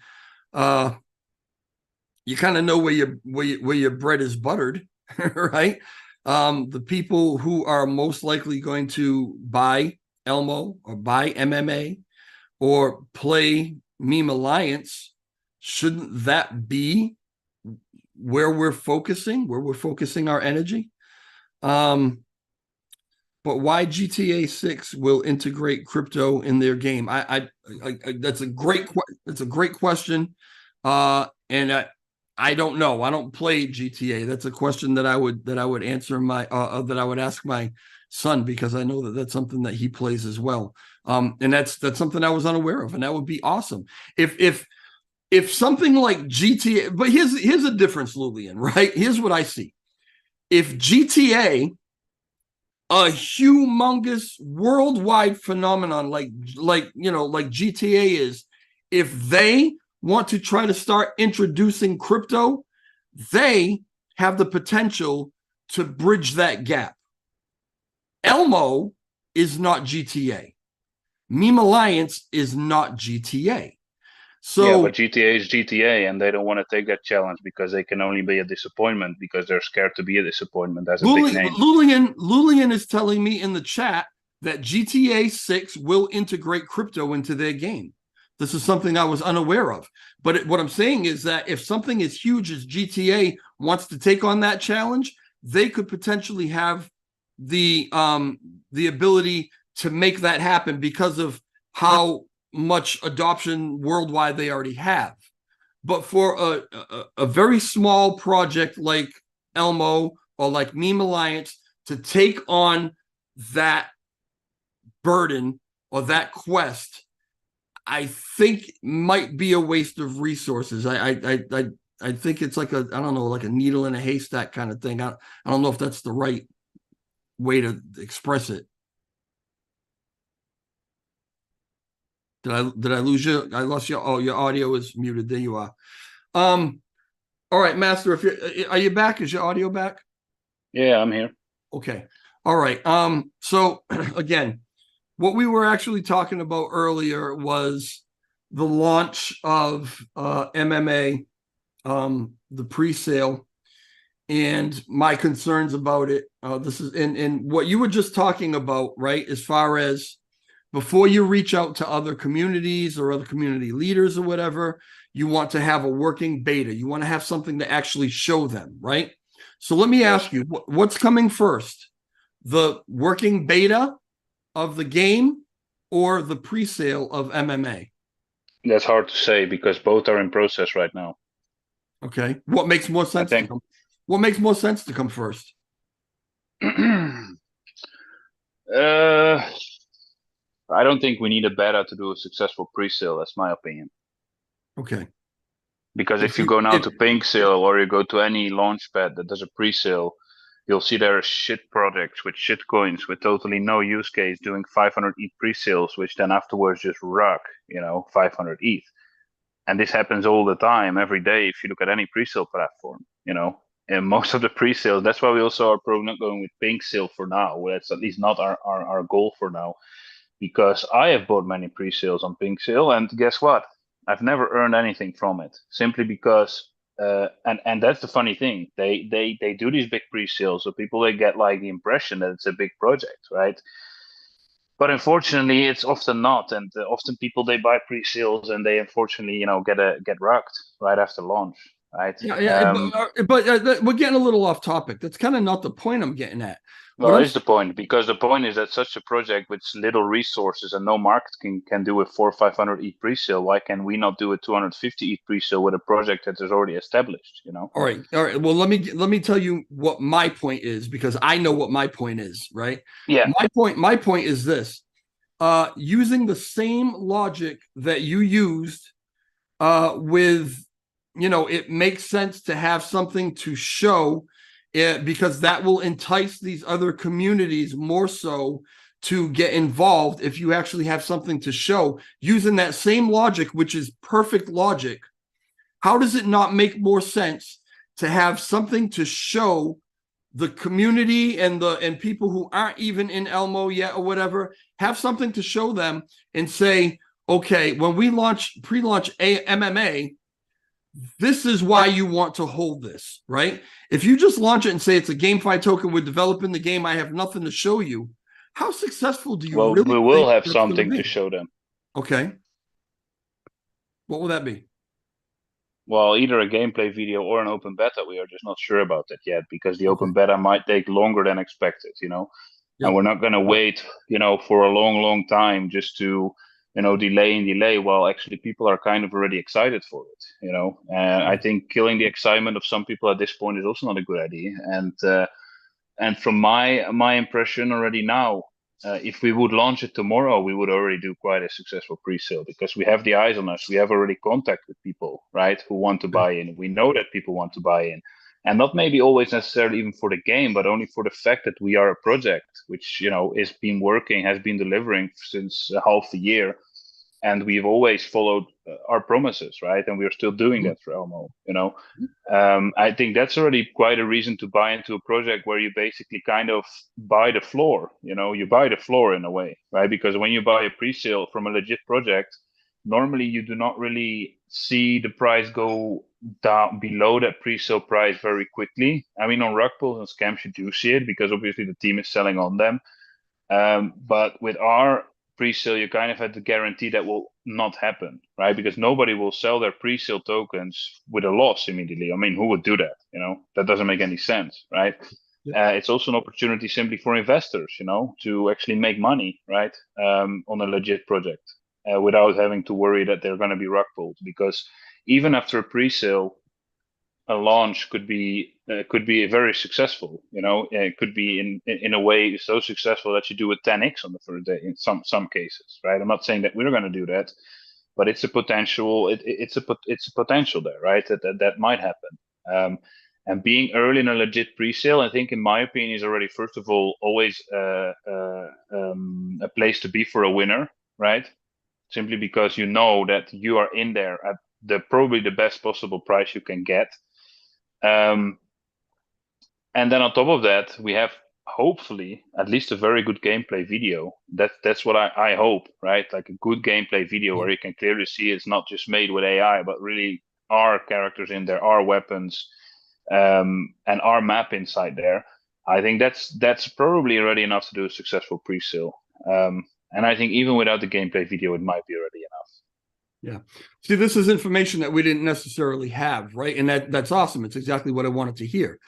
you kind of know where your bread is buttered, right? The people who are most likely going to buy Elmo or buy MMA or play Meme Alliance, shouldn't that be where we're focusing our energy? But why GTA 6 will integrate crypto in their game? That's a great question. And I don't know. I don't play GTA. That's a question that I would answer that I would ask my son, because I know that that's something that he plays as well. And that's something I was unaware of, and that would be awesome if something like GTA. But here's a difference, Lulian. Right? Here's what I see. If GTA, a humongous worldwide phenomenon like GTA is, if they want to try to start introducing crypto, they have the potential to bridge that gap. Elmo is not GTA. Meme Alliance is not GTA. So yeah, but GTA is GTA, and they don't want to take that challenge because they can only be a disappointment because they're scared to be a disappointment as a big name. Lulian is telling me in the chat that GTA 6 will integrate crypto into their game. This is something I was unaware of. But what I'm saying is that if something as huge as GTA wants to take on that challenge, they could potentially have the ability to make that happen because of how much adoption worldwide they already have. But for a very small project like Elmo or like Meme Alliance to take on that burden or that quest, I think might be a waste of resources. I think it's like I don't know, like a needle in a haystack kind of thing. I don't know if that's the right way to express it. Did I lose you? I lost you. Oh, your audio is muted. There you are. All right, Master. Are you back? Is your audio back? Yeah, I'm here. Okay. All right. So again, what we were actually talking about earlier was the launch of MMA, the pre-sale, and my concerns about it. This is and what you were just talking about, right? As far as before you reach out to other communities or other community leaders or whatever, you want to have a working beta. You want to have something to actually show them, right? So let me ask you, what's coming first? The working beta of the game or the pre-sale of MMA? That's hard to say because both are in process right now. Okay. What makes more sense? What makes more sense to come first? I don't think we need a beta to do a successful pre-sale. That's my opinion. Okay. Because if you go now to Pink Sale or you go to any launch pad that does a pre-sale, you'll see there are shit projects with shit coins with totally no use case doing 500 ETH pre-sales, which then afterwards just rock, 500 ETH. And this happens all the time, every day, if you look at any pre-sale platform, And most of the pre-sales, that's why we also are probably not going with Pink Sale for now. That's at least not our goal for now. Because I have bought many pre-sales on Pink Sale, and guess what? I've never earned anything from it, simply because, and that's the funny thing. They do these big pre-sales, so people they get like the impression that it's a big project, right? But unfortunately, it's often not, and often people they buy pre-sales and they unfortunately, get rocked right after launch, right? Yeah, but we're getting a little off topic. That's kind of not the point I'm getting at. Well, that is the point, because the point is that such a project with little resources and no marketing can do a 400 or 500 ETH pre-sale. Why can we not do a 250 ETH pre-sale with a project that is already established? You know. All right. Well, let me tell you what my point is, because I know what my point is, right? Yeah. My point is this. Using the same logic that you used with, it makes sense to have something to show it, because that will entice these other communities more so to get involved if you actually have something to show. Using that same logic, which is perfect logic, how does it not make more sense to have something to show the community and people who aren't even in Elmo yet or whatever, have something to show them and say, okay, when we pre-launch MMA, this is why you want to hold this, right? If you just launch it and say it's a GameFi token, we're developing the game, I have nothing to show you, how successful do you really we will think have that's gonna something be? to show them. Okay. What will that be? Well, either a gameplay video or an open beta. We are just not sure about that yet, because the open Okay. beta might take longer than expected, Yep. And we're not going to wait, for a long, long time just to, delay and delay, while actually people are kind of already excited for it, And I think killing the excitement of some people at this point is also not a good idea. And from my impression already now, if we would launch it tomorrow, we would already do quite a successful pre-sale, because we have the eyes on us. We have already contact with people, right, who want to buy in. We know that people want to buy in, and not maybe always necessarily even for the game, but only for the fact that we are a project which has been working, has been delivering since half a year, and we've always followed our promises, right? And we're still doing that for Elmo, I think that's already quite a reason to buy into a project where you basically kind of buy the floor, you buy the floor in a way, right? Because when you buy a pre-sale from a legit project, normally you do not really see the price go down below that pre-sale price very quickly. I mean, on rug pulls and scams, you do see it, because obviously the team is selling on them. But with our pre-sale, you kind of had to guarantee that will not happen, right? Because nobody will sell their pre-sale tokens with a loss immediately. I mean, who would do that? That doesn't make any sense, right? Yeah. It's also an opportunity simply for investors, to actually make money, right, on a legit project, without having to worry that they're going to be rug pulled. Because even after a pre-sale, a launch could be very successful. It could be in a way so successful that you do a 10x on the first day in some cases, right? I'm not saying that we're going to do that, but it's a potential. It's a potential there, right? That might happen. And being early in a legit pre-sale, I think, in my opinion, is already, first of all, always a place to be for a winner, right? Simply because you know that you are in there at probably the best possible price you can get. And then on top of that, we have hopefully at least a very good gameplay video. That's what I hope, right? Like a good gameplay video where you can clearly see it's not just made with AI, but really our characters in there, our weapons, and our map inside there. I think that's probably already enough to do a successful pre-sale. And I think even without the gameplay video, it might be already enough. Yeah. See, this is information that we didn't necessarily have, right? And that's awesome. It's exactly what I wanted to hear.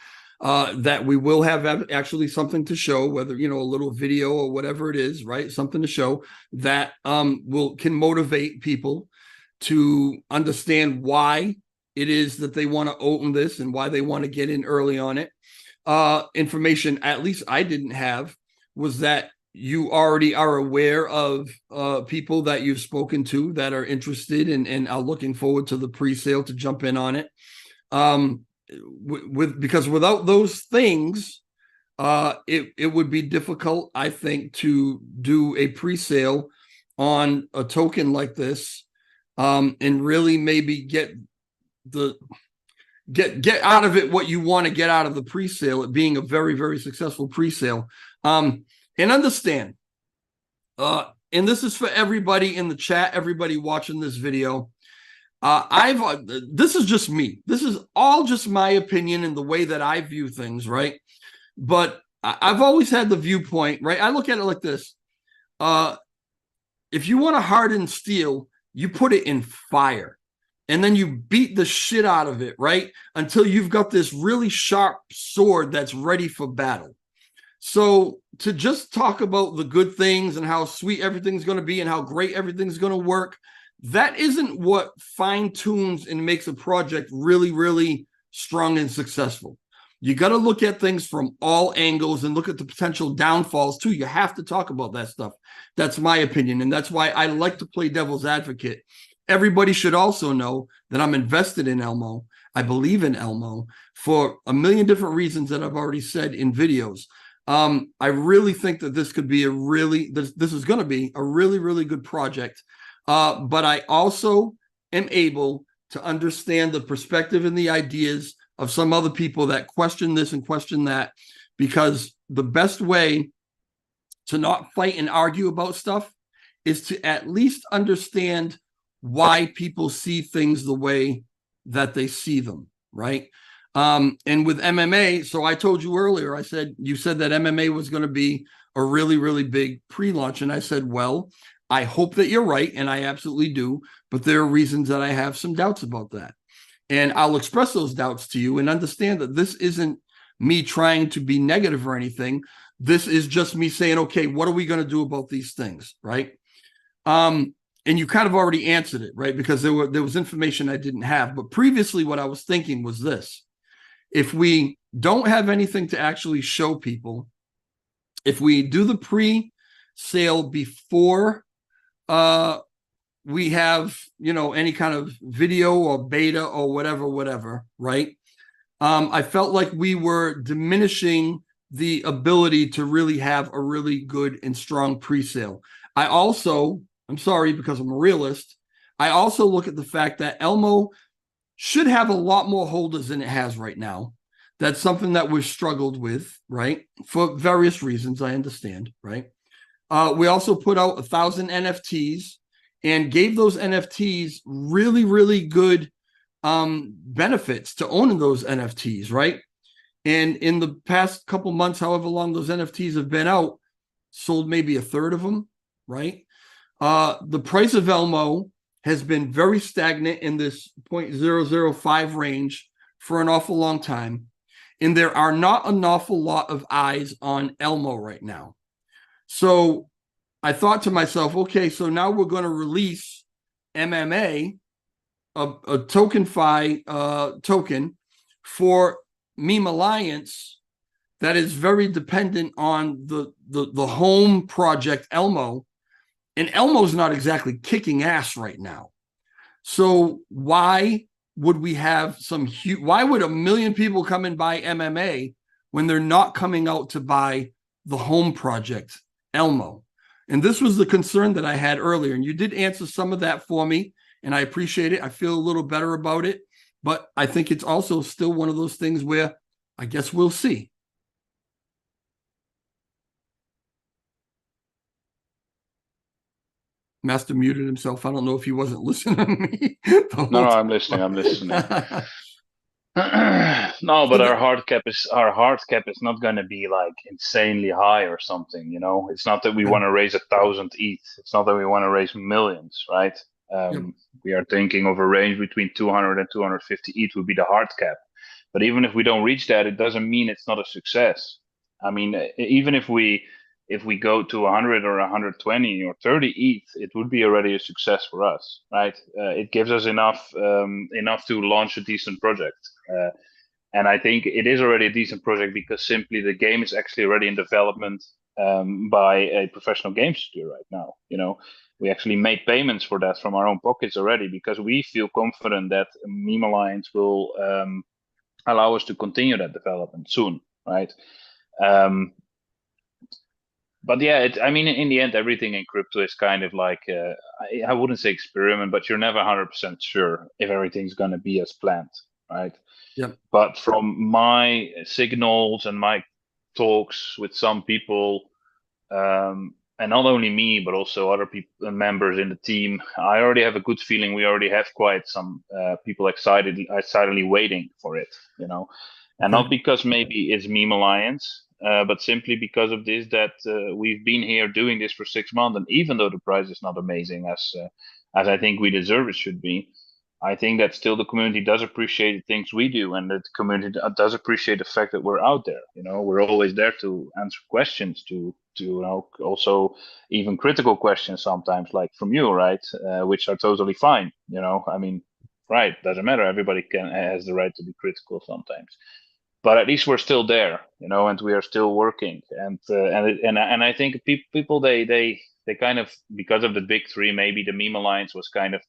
That we will have actually something to show, whether, a little video or whatever it is, right? Something to show that can motivate people to understand why it is that they want to own this and why they want to get in early on it. Information, at least I didn't have, was that you already are aware of people that you've spoken to that are interested and are looking forward to the pre-sale to jump in on it. Because without those things, it would be difficult, I think, to do a pre-sale on a token like this, and really maybe get out of it what you want to get out of the pre-sale, it being a very, very successful pre-sale. And understand, and this is for everybody in the chat, everybody watching this video. This is just me. This is all just my opinion and the way that I view things, right? But I've always had the viewpoint, right? I look at it like this. If you want to harden steel, you put it in fire. And then you beat the shit out of it, right? Until you've got this really sharp sword that's ready for battle. So to just talk about the good things and how sweet everything's going to be and how great everything's going to work, that isn't what fine tunes and makes a project really, really strong and successful. You got to look at things from all angles and look at the potential downfalls too. You have to talk about that stuff. That's my opinion. And that's why I like to play devil's advocate. Everybody should also know that I'm invested in Elmo. I believe in Elmo for a million different reasons that I've already said in videos. I really think that this could be this is going to be a really, really good project. But I also am able to understand the perspective and the ideas of some other people that question this and question that, because the best way to not fight and argue about stuff is to at least understand why people see things the way that they see them, right? And with MMA, so I told you earlier, you said that MMA was going to be a really, really big pre-launch. And I said, well, I hope that you're right. And I absolutely do. But there are reasons that I have some doubts about that. And I'll express those doubts to you and understand that this isn't me trying to be negative or anything. This is just me saying, okay, what are we going to do about these things, right? And you kind of already answered it, right? Because there was information I didn't have. But previously, what I was thinking was this. If we don't have anything to actually show people, if we do the pre-sale before we have, any kind of video or beta or whatever, right? I felt like we were diminishing the ability to really have a really good and strong pre-sale. I'm sorry, because I'm a realist, I also look at the fact that Elmo should have a lot more holders than it has right now. That's something that we've struggled with, right? For various reasons, I understand, right? We also put out 1,000 NFTs and gave those NFTs really, really good benefits to owning those NFTs, right? And in the past couple months, however long those NFTs have been out, sold maybe a third of them, right? The price of Elmo has been very stagnant in this 0.005 range for an awful long time. And there are not an awful lot of eyes on Elmo right now. So I thought to myself, okay, so now we're going to release MMA, a TokenFi token for Meme Alliance that is very dependent on the home project Elmo. And Elmo's not exactly kicking ass right now. So why would we have why would 1 million people come and buy MMA when they're not coming out to buy the home project Elmo? And this was the concern that I had earlier. And you did answer some of that for me. And I appreciate it. I feel a little better about it. But I think it's also still one of those things where I guess we'll see. Master muted himself. I don't know if he wasn't listening to me. No, I'm listening. No, but our hard cap is not going to be like insanely high or something. It's not that we want to raise 1,000 ETH. It's not that we want to raise millions, right? We are thinking of a range between 200 and 250 ETH would be the hard cap. But even if we don't reach that, it doesn't mean it's not a success. I mean, even if we go to 100 or 120 or 30 ETH, it would be already a success for us, right? It gives us enough to launch a decent project. And I think it is already a decent project because simply the game is actually already in development by a professional game studio right now. We actually made payments for that from our own pockets already because we feel confident that Meme Alliance will allow us to continue that development soon, right? But yeah, in the end, everything in crypto is kind of like, I wouldn't say experiment, but you're never 100% sure if everything's going to be as planned, right? Yep. But from my signals and my talks with some people, and not only me, but also other people, members in the team, I already have a good feeling. We already have quite some people excitedly waiting for it, and not because maybe it's Meme Alliance, but simply because of this, that we've been here doing this for 6 months, and even though the price is not amazing as I think we deserve it should be, I think that still the community does appreciate the things we do, and that the community does appreciate the fact that we're out there. We're always there to answer questions, to also even critical questions sometimes, like from you, right? Which are totally fine. I mean, right? Doesn't matter. Everybody has the right to be critical sometimes, but at least we're still there, and we are still working. And I think people they kind of, because of the big three, maybe the meme alliance was kind of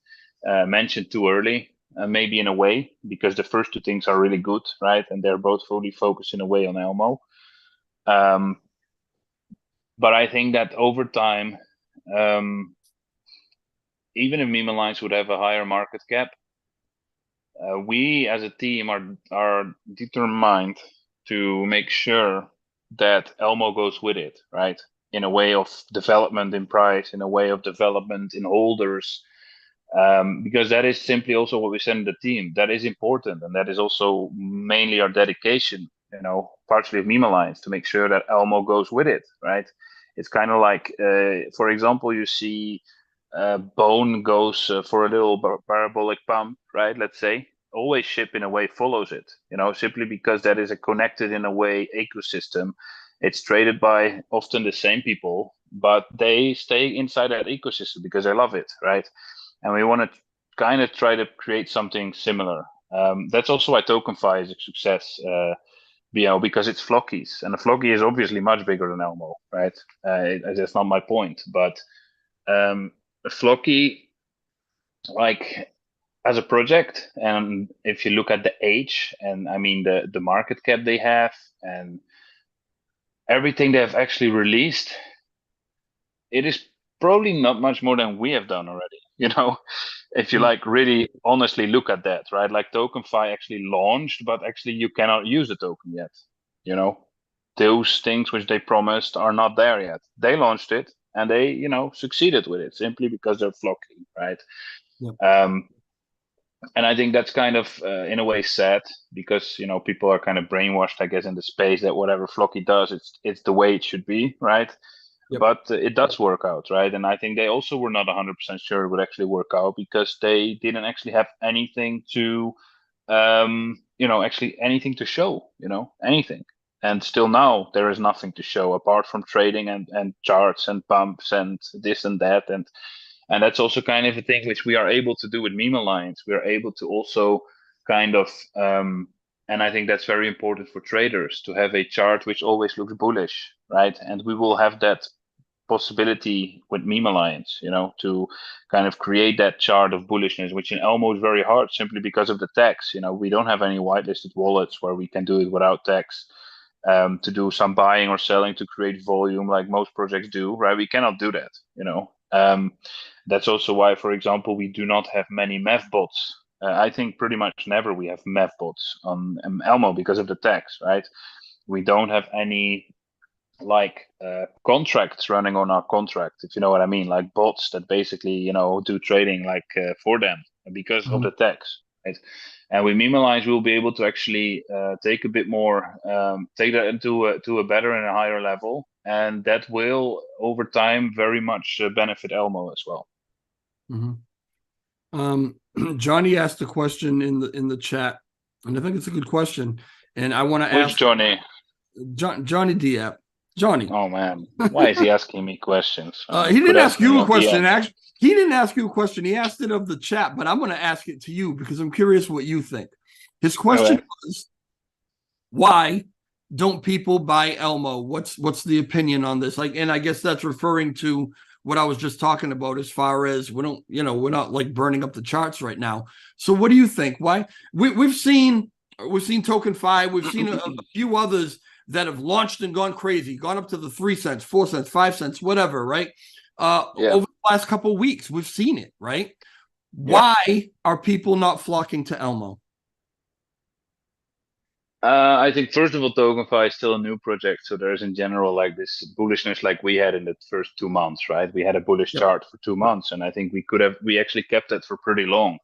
mentioned too early, maybe in a way, because the first two things are really good, right? And they're both fully focused in a way on Elmo. But I think that over time, even if meme alliance would have a higher market cap, we as a team are determined to make sure that Elmo goes with it, right? In a way of development in price, in a way of development in holders, because that is simply also what we send in the team. That is important, and that is also mainly our dedication, partially of Meme Alliance, to make sure that Elmo goes with it, right? It's kind of like, for example, you see Bone goes for a little parabolic pump, right? Let's say always ship in a way follows it, simply because that is a connected in a way ecosystem. It's traded by often the same people, but they stay inside that ecosystem because they love it, right? And we want to kind of try to create something similar. That's also why TokenFi is a success, because it's Flockies, and a Flocky is obviously much bigger than Elmo, right? That's not my point, but a Flocky, like as a project, and if you look at the age, and I mean the market cap they have, and everything they have actually released, it is probably not much more than we have done already. If you like really honestly look at that, right? Like TokenFi actually launched, but actually you cannot use the token yet. Those things which they promised are not there yet. They launched it and they, succeeded with it simply because they're flocking, right? Yep. And I think that's kind of in a way sad, because people are kind of brainwashed, I guess, in the space that whatever Flocky does, it's the way it should be, right? Yep. But it does work out, right? And I think they also were not 100% sure it would actually work out, because they didn't actually have anything to, actually anything to show, anything. And still now there is nothing to show apart from trading and charts and pumps and this and that. And that's also kind of a thing which we are able to do with Meme Alliance. We are able to also kind of, and I think that's very important for traders, to have a chart which always looks bullish, right? And we will have that possibility with Meme Alliance, to kind of create that chart of bullishness, which in Elmo is very hard simply because of the tax. We don't have any whitelisted wallets where we can do it without tax. To do some buying or selling to create volume like most projects do, right? We cannot do that, That's also why, for example, we do not have many MEV bots. I think pretty much never we have MEV bots on Elmo because of the tax, right? We don't have any contracts running on our contract, if you know what I mean, like bots that basically, do trading for them because of the tax, right? And with Meme Alliance, we'll be able to actually take a bit more, take that to a better and a higher level, and that will over time very much benefit Elmo as well. Johnny asked a question in the chat, and I think it's a good question. And I want to ask Which Johnny? Johnny Diep. Johnny. Oh man, why is he asking me questions? He didn't ask you a question. Actually, he didn't ask you a question. He asked it of the chat, but I'm going to ask it to you because I'm curious what you think. His question was, why don't people buy Elmo? What's the opinion on this? And I guess that's referring to what I was just talking about, as far as we're not like burning up the charts right now. So what do you think? Why we've seen TokenFi, we've seen a few others that have launched and gone crazy, gone up to the 3 cents, 4 cents, 5 cents, whatever, right? Over the last couple of weeks, we've seen it, right? Why are people not flocking to Elmo? I think first of all, TokenFi is still a new project, so there is in general like this bullishness like we had in the first 2 months, right? We had a bullish chart for 2 months, and I think we actually kept that for pretty long.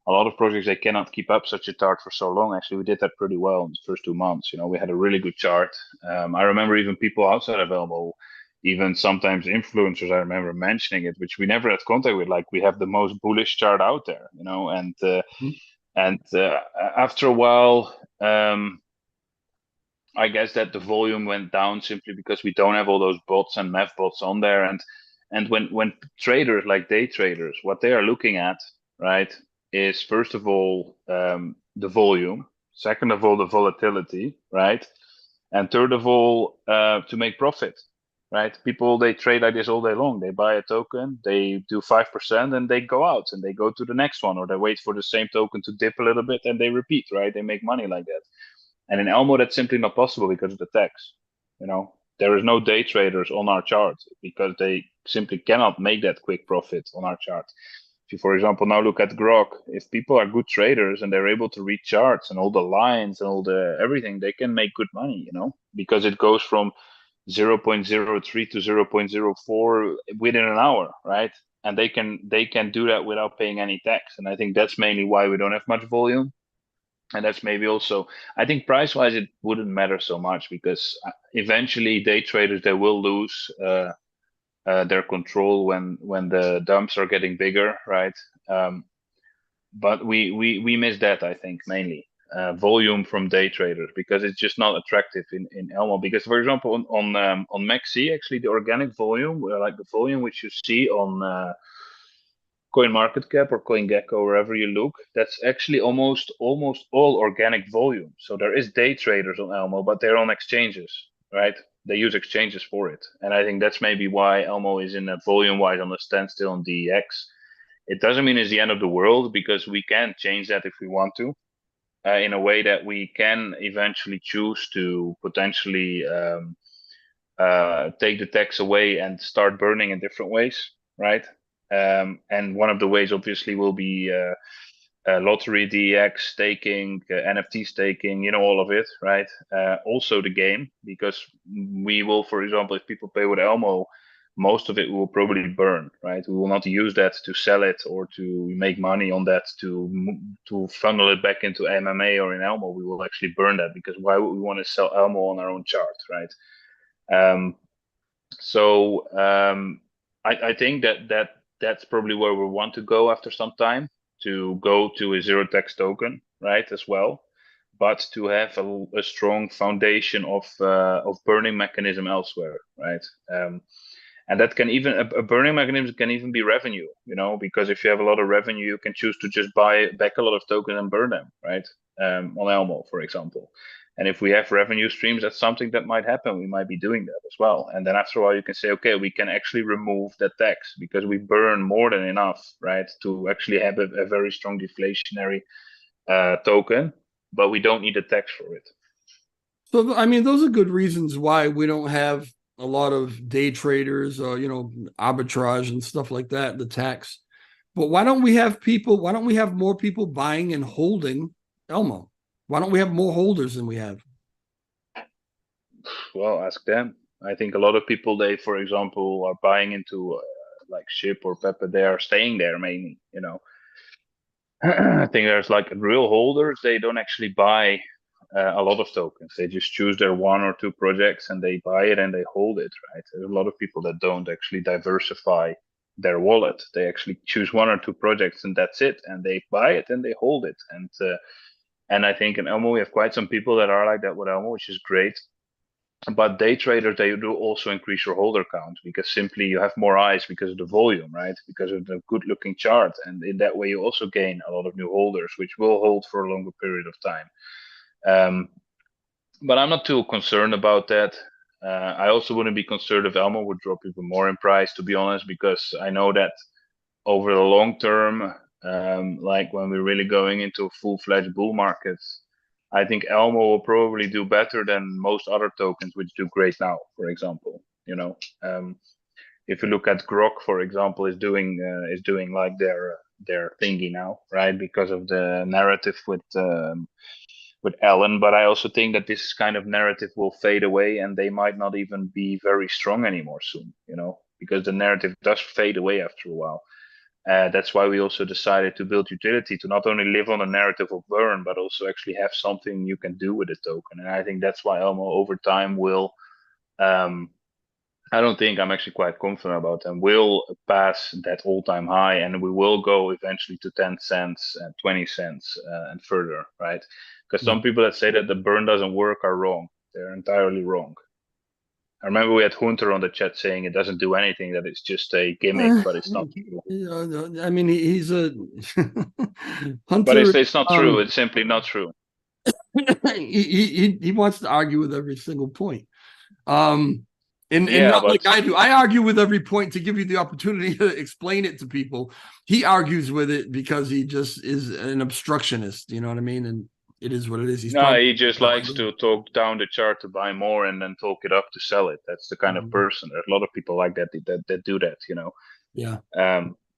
A lot of projects, they cannot keep up such a chart for so long. Actually, we did that pretty well in the first 2 months. We had a really good chart. I remember even people outside of Elmo, even sometimes influencers, I remember mentioning it, which we never had contact with. Like, we have the most bullish chart out there, you know, and after a while, I guess that the volume went down simply because we don't have all those bots and math bots on there. And when traders, like day traders, what they are looking at, right, is first of all the volume, second of all the volatility, right, and third of all to make profit, right? People, they trade like this all day long. They buy a token, they do 5%, and they go out and they go to the next one, or they wait for the same token to dip a little bit and they repeat, right? They make money like that. And in Elmo, that's simply not possible because of the tax. You know, there is no day traders on our chart because they simply cannot make that quick profit on our chart. If you, for example, now look at Grok, if people are good traders and they're able to read charts and all the lines and all the everything, they can make good money, you know, because it goes from 0.03 to 0.04 within an hour, right? And they can do that without paying any tax. And I think that's mainly why we don't have much volume. And that's maybe also, I think price wise, it wouldn't matter so much because eventually day traders, they will lose their control when the dumps are getting bigger, right? But we miss that, I think, mainly volume from day traders because it's just not attractive in Elmo. Because, for example, on Maxi, actually the organic volume, like the volume which you see on CoinMarketCap or CoinGecko, wherever you look, that's actually almost all organic volume. So there is day traders on Elmo, but they're on exchanges, right? They use exchanges for it. And I think that's maybe why Elmo is in a volume-wise on a standstill on DEX. It doesn't mean it's the end of the world because we can change that if we want to, in a way that we can eventually choose to potentially take the tax away and start burning in different ways, right? And one of the ways, obviously, will be lottery, DX, staking, NFT staking, you know, all of it, right? Also the game, because we will, for example, if people pay with Elmo, most of it will probably burn, right? We will not use that to sell it or to make money on that to funnel it back into MMA or in Elmo. We will actually burn that because why would we want to sell Elmo on our own chart, right? I think that's probably where we want to go after some time, to go to a zero tax token, right, as well, but to have a strong foundation of burning mechanism elsewhere, right? And that can even a burning mechanism can even be revenue, you know, because if you have a lot of revenue, you can choose to just buy back a lot of tokens and burn them, right? On Elmo, for example. And if we have revenue streams, that's something that might happen. We might be doing that as well. And then after a while, you can say, okay, we can actually remove that tax because we burn more than enough, right, to actually have a very strong deflationary token, but we don't need a tax for it. So, I mean, those are good reasons why we don't have a lot of day traders or, you know, arbitrage and stuff like that, the tax. But why don't we have more people buying and holding Elmo? Why don't we have more holders than we have? Well, ask them. I think a lot of people, they, for example, are buying into like Ship or Pepe. They are staying there mainly, you know. I think there's like real holders. They don't actually buy a lot of tokens. They just choose their one or two projects and they buy it and they hold it, right? There's a lot of people that don't actually diversify their wallet. They actually choose one or two projects and that's it. And they buy it and they hold it. And I think in Elmo, we have quite some people that are like that with Elmo, which is great. But day traders, they do also increase your holder count because simply you have more eyes because of the volume, right? Because of the good looking chart. And in that way, you also gain a lot of new holders, which will hold for a longer period of time. But I'm not too concerned about that. I also wouldn't be concerned if Elmo would drop even more in price, to be honest, because I know that over the long term, like when we're really going into a full-fledged bull market, I think Elmo will probably do better than most other tokens, which do great now, for example. You know, if you look at Grok, for example, is doing like their thingy now, right? Because of the narrative with Ellen. But I also think that this kind of narrative will fade away, and they might not even be very strong anymore soon. You know, because the narrative does fade away after a while. That's why we also decided to build utility to not only live on a narrative of burn, but also actually have something you can do with the token. And I think that's why Elmo over time will I don't think I'm actually quite confident about them. We'll pass that all-time high, and we will go eventually to 10 cents and 20 cents and further, right? Because some people that say that the burn doesn't work are wrong. They're entirely wrong. I remember we had Hunter on the chat saying it doesn't do anything, that it's just a gimmick, but it's not true. I mean, he's a But Hunter. it's not true. It's simply not true. He wants to argue with every single point. And Yeah, not but like I do. I argue with every point to give you the opportunity to explain it to people. He argues with it because he just is an obstructionist. You know what I mean? And it is what it is. He's no, probably he just likes to talk down the chart to buy more and then talk it up to sell it. That's the kind of person. There's a lot of people like that that do that, you know. Yeah.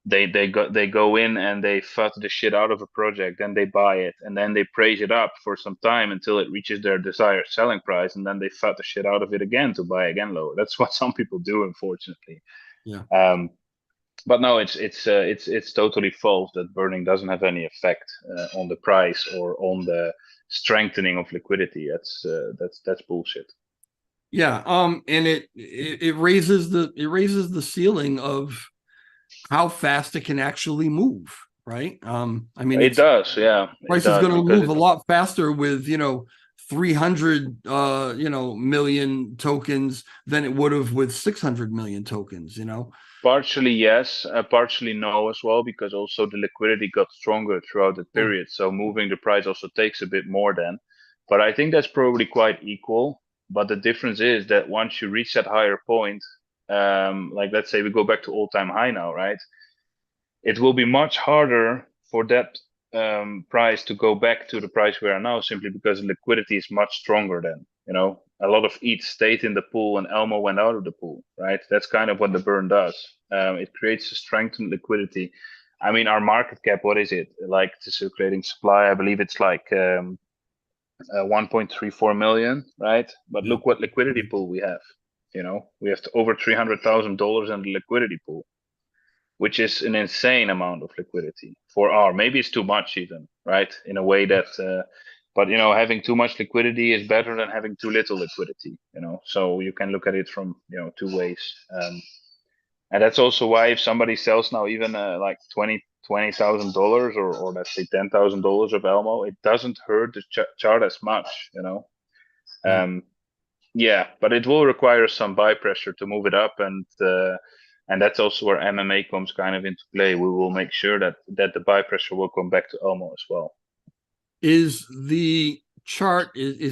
They go in and they fut the shit out of a project, then they buy it, and then they praise it up for some time until it reaches their desired selling price, and then they fut the shit out of it again to buy again lower. That's what some people do, unfortunately. Yeah. But no, it's totally false that burning doesn't have any effect on the price or on the strengthening of liquidity. That's bullshit. Yeah. And it raises the ceiling of how fast it can actually move, right? I mean, It does, yeah. Price is going to move a lot faster with 300 million tokens than it would have with 600 million tokens. Partially yes, partially no as well, because also the liquidity got stronger throughout the period. So moving the price also takes a bit more then. But I think that's probably quite equal. But the difference is that once you reach that higher point, like let's say we go back to all-time high now, right? It will be much harder for that price to go back to the price we are now, simply because liquidity is much stronger then. A lot of ETH stayed in the pool and Elmo went out of the pool, right? That's kind of what the burn does. It creates a strengthened liquidity. I mean, our market cap, what is it? Like the circulating supply, I believe it's like 1.34 million, right? But look what liquidity pool we have. We have over $300,000 in the liquidity pool, which is an insane amount of liquidity for R. Maybe it's too much even, right? In a way that, but having too much liquidity is better than having too little liquidity. So you can look at it from two ways, and that's also why if somebody sells now even like $20,000 or let's say $10,000 of Elmo, it doesn't hurt the chart as much. Yeah, but it will require some buy pressure to move it up, and that's also where MMA comes kind of into play. We will make sure that the buy pressure will come back to Elmo as well. Is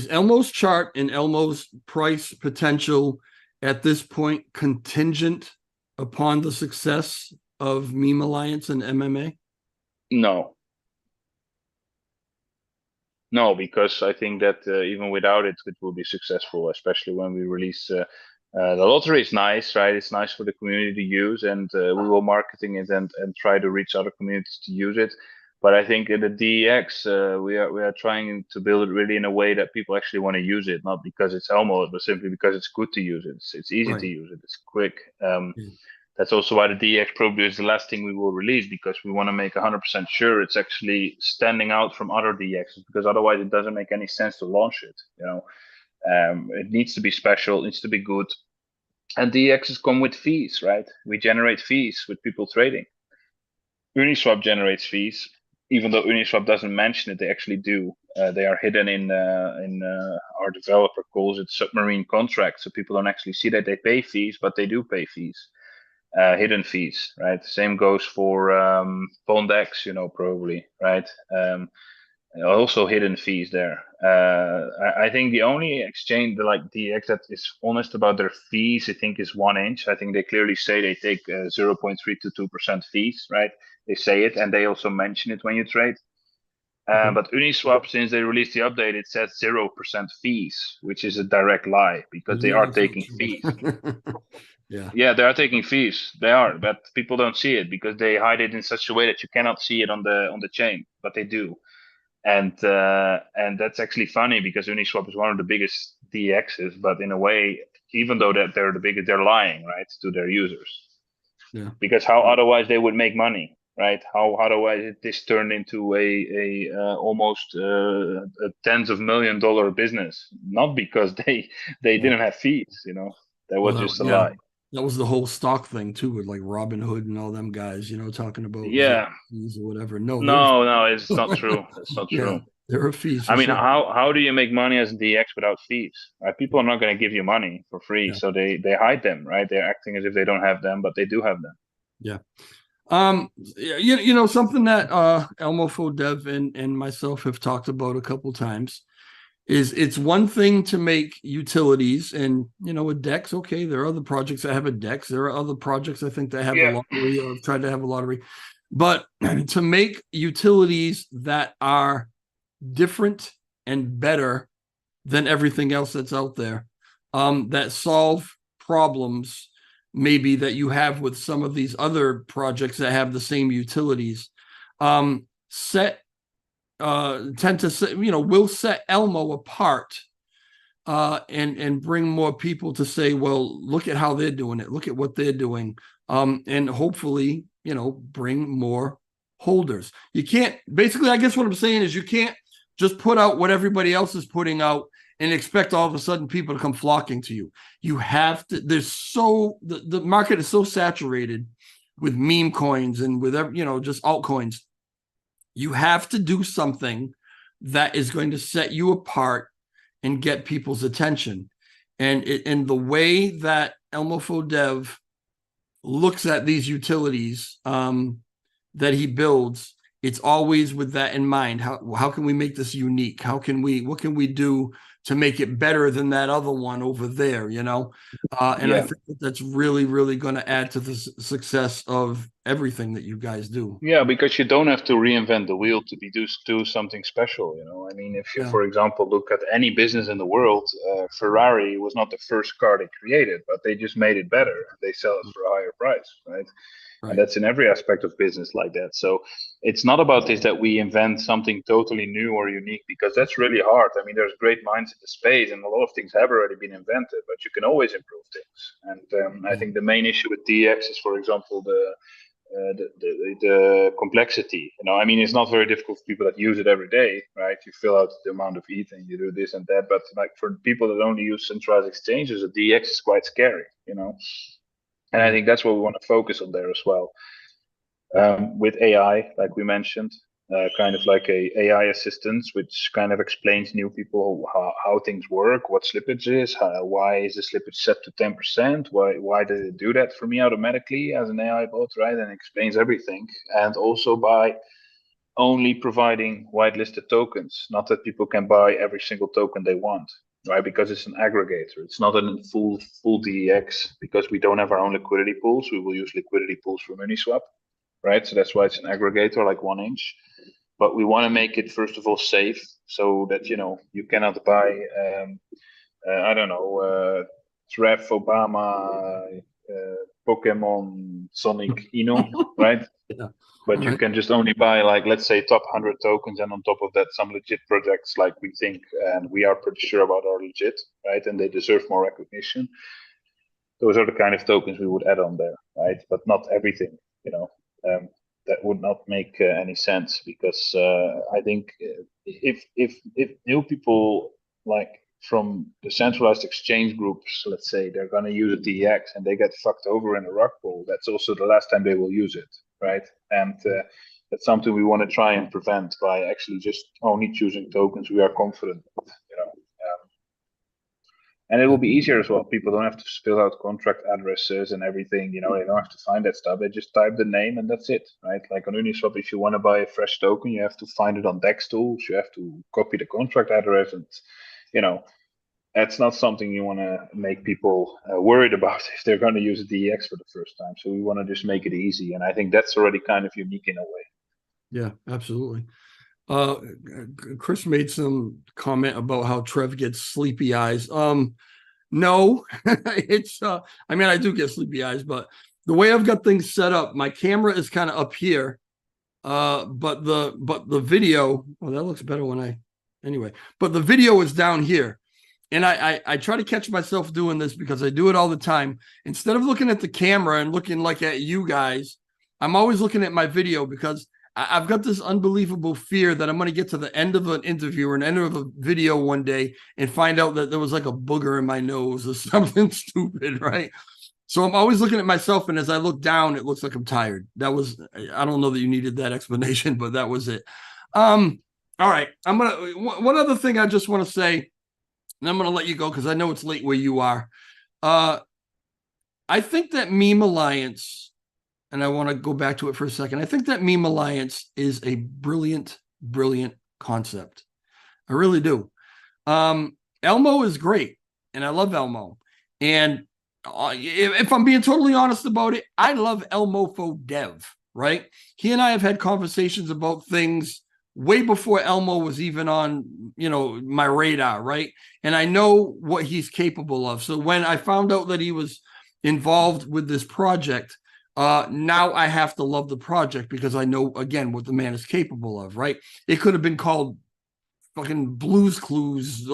Elmo's chart and Elmo's price potential at this point contingent upon the success of Meme Alliance and MMA? No, because I think that even without it, it will be successful, especially when we release. The lottery is nice, right? It's nice for the community to use, and we will marketing it and try to reach other communities to use it. But I think in the DEX, we are trying to build it really in a way that people actually want to use it, not because it's Elmo, but simply because it's good to use it. It's easy to use it. It's quick. That's also why the DEX probably is the last thing we will release, because we want to make 100% sure it's actually standing out from other DEXs, because otherwise it doesn't make any sense to launch it. It needs to be special, it needs to be good. And DEXs come with fees, right? We generate fees with people trading. Uniswap generates fees, even though Uniswap doesn't mention it, they actually do. They are hidden in our developer calls it submarine contracts, so people don't actually see that they pay fees, but they do pay fees. Hidden fees, right? Same goes for PondX, probably, right? Also hidden fees there. I think the only exchange like DX that is honest about their fees, I think, is 1inch. I think they clearly say they take 0.322% fees, right? They say it, and they also mention it when you trade. But Uniswap, since they released the update, it says 0% fees, which is a direct lie, because they are taking fees. Yeah, they are taking fees. They are, but people don't see it because they hide it in such a way that you cannot see it on the chain, but they do. And that's actually funny, because Uniswap is one of the biggest DEXs, but in a way, even though that they're the biggest, they're lying, right, to their users. Yeah. Because how otherwise they would make money, right? How otherwise this turned into a almost a tens of $1 million business, not because they didn't have fees, that was just a lie. That was the whole stock thing too, with like Robin Hood and all them guys, talking about Yeah. fees or whatever. No, No, it's not true. It's not yeah, true. there are fees I for mean, sure. how do you make money as a DX without fees? Right? People are not going to give you money for free, Yeah, so they hide them, right? They're acting as if they don't have them, but they do have them. yeah. Something that Elmo Dev and myself have talked about a couple times is it's one thing to make utilities and a Dex. Okay, there are other projects that have a Dex. There are other projects I think that have a Yeah. lottery or have tried to have a lottery. But to make utilities that are different and better than everything else that's out there, that solve problems maybe that you have with some of these other projects that have the same utilities, set tend to say, will set Elmo apart, and bring more people to say, well, look at how they're doing it, look at what they're doing, and hopefully, bring more holders. You can't, basically, I guess what I'm saying is you can't just put out what everybody else is putting out and expect all of a sudden people to come flocking to you. You have to, the market is so saturated with meme coins and with, just altcoins. You have to do something that is going to set you apart and get people's attention. And the way that Elmofo Dev looks at these utilities, that he builds, it's always with that in mind. How can we make this unique? What can we do to make it better than that other one over there, And I think that's really, really going to add to the success of everything that you guys do. Yeah, because you don't have to reinvent the wheel to do something special. I mean, if you, for example, look at any business in the world, Ferrari was not the first car they created, but they just made it better. They sell it for a higher price, right? Right. And that's in every aspect of business like that. So it's not about this that we invent something totally new or unique, because that's really hard. I mean, there's great minds in the space and a lot of things have already been invented, but you can always improve things. And I think the main issue with DX is, for example, the complexity. I mean, it's not very difficult for people that use it every day, right? You fill out the amount of ETH and you do this and that, but like for people that only use centralized exchanges, the DX is quite scary, and I think that's what we want to focus on there as well. With AI, like we mentioned, kind of like a AI assistant, which kind of explains new people how things work, what slippage is, why is the slippage set to 10%, why did it do that for me automatically as an AI bot, right? And explains everything. And also by only providing whitelisted tokens, not that people can buy every single token they want, right? Because it's an aggregator. It's not a full DEX, because we don't have our own liquidity pools. We will use liquidity pools from Uniswap, right? So that's why it's an aggregator, like 1inch. But we want to make it, first of all, safe, so that you cannot buy I don't know, Trev Obama, Pokemon, Sonic, right? Yeah. But you can just only buy, like, let's say, top 100 tokens, and on top of that, some legit projects like we think and we are pretty sure about are legit, right? And they deserve more recognition. Those are the kind of tokens we would add on there, right? But not everything, that would not make any sense, because I think if new people, like from the centralized exchange groups, let's say, they're going to use a DEX and they get fucked over in a rug pull, that's also the last time they will use it, right? And that's something we want to try and prevent by actually just only choosing tokens we are confident with, and it will be easier as well. People don't have to fill out contract addresses and everything. They don't have to find that stuff. They just type the name and that's it, right? Like on Uniswap, if you want to buy a fresh token, you have to find it on DEX tools. You have to copy the contract address, and that's not something you want to make people worried about if they're going to use a DEX for the first time. So we want to just make it easy, and I think that's already kind of unique in a way. Yeah, absolutely. Chris made some comment about how Trev gets sleepy eyes. No, it's I mean, I do get sleepy eyes, but the way I've got things set up, my camera is kind of up here. But the video, well, that looks better anyway, but the video is down here. And I try to catch myself doing this because I do it all the time. Instead of looking at the camera and looking like at you guys, I'm always looking at my video, because I've got this unbelievable fear that I'm going to get to the end of an interview or an end of a video one day and find out that there was like a booger in my nose or something stupid, right? So I'm always looking at myself, and as I look down, it looks like I'm tired. That was, I don't know that you needed that explanation, but that was it. All right. One other thing I just want to say, and I'm gonna let you go because I know it's late where you are. I think that Meme Alliance, and I want to go back to it for a second. I think that Meme Alliance is a brilliant, brilliant concept. I really do. Elmo is great, and I love Elmo. And if I'm being totally honest about it, I love Elmo for Dev, right? He and I have had conversations about things way before Elmo was even on, my radar, right? And I know what he's capable of. So when I found out that he was involved with this project, now I have to love the project because I know, again, what the man is capable of, right? It could have been called fucking Blues Clues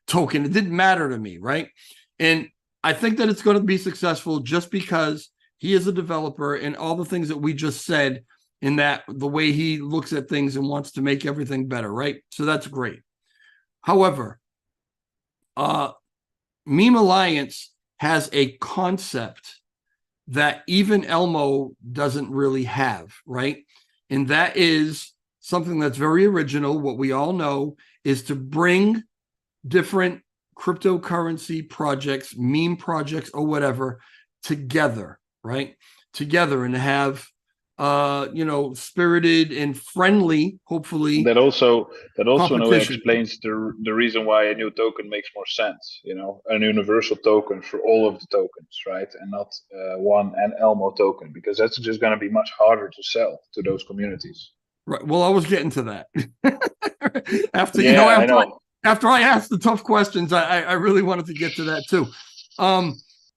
token. It didn't matter to me, right? And I think that it's going to be successful just because he is a developer and all the things that we just said in that the way he looks at things and wants to make everything better, right? So that's great. However, Meme Alliance has a concept that even Elmo doesn't really have, right? And that is something that's very original. What we all know is to bring different cryptocurrency projects, meme projects, or whatever together, right? Together, and have spirited and friendly, hopefully. That also in a way Competition. explains the reason why a new token makes more sense. A universal token for all of the tokens, right? And not one and Elmo token, because that's just going to be much harder to sell to those communities. Right. Well, I was getting to that. I know. After I asked the tough questions, I really wanted to get to that too.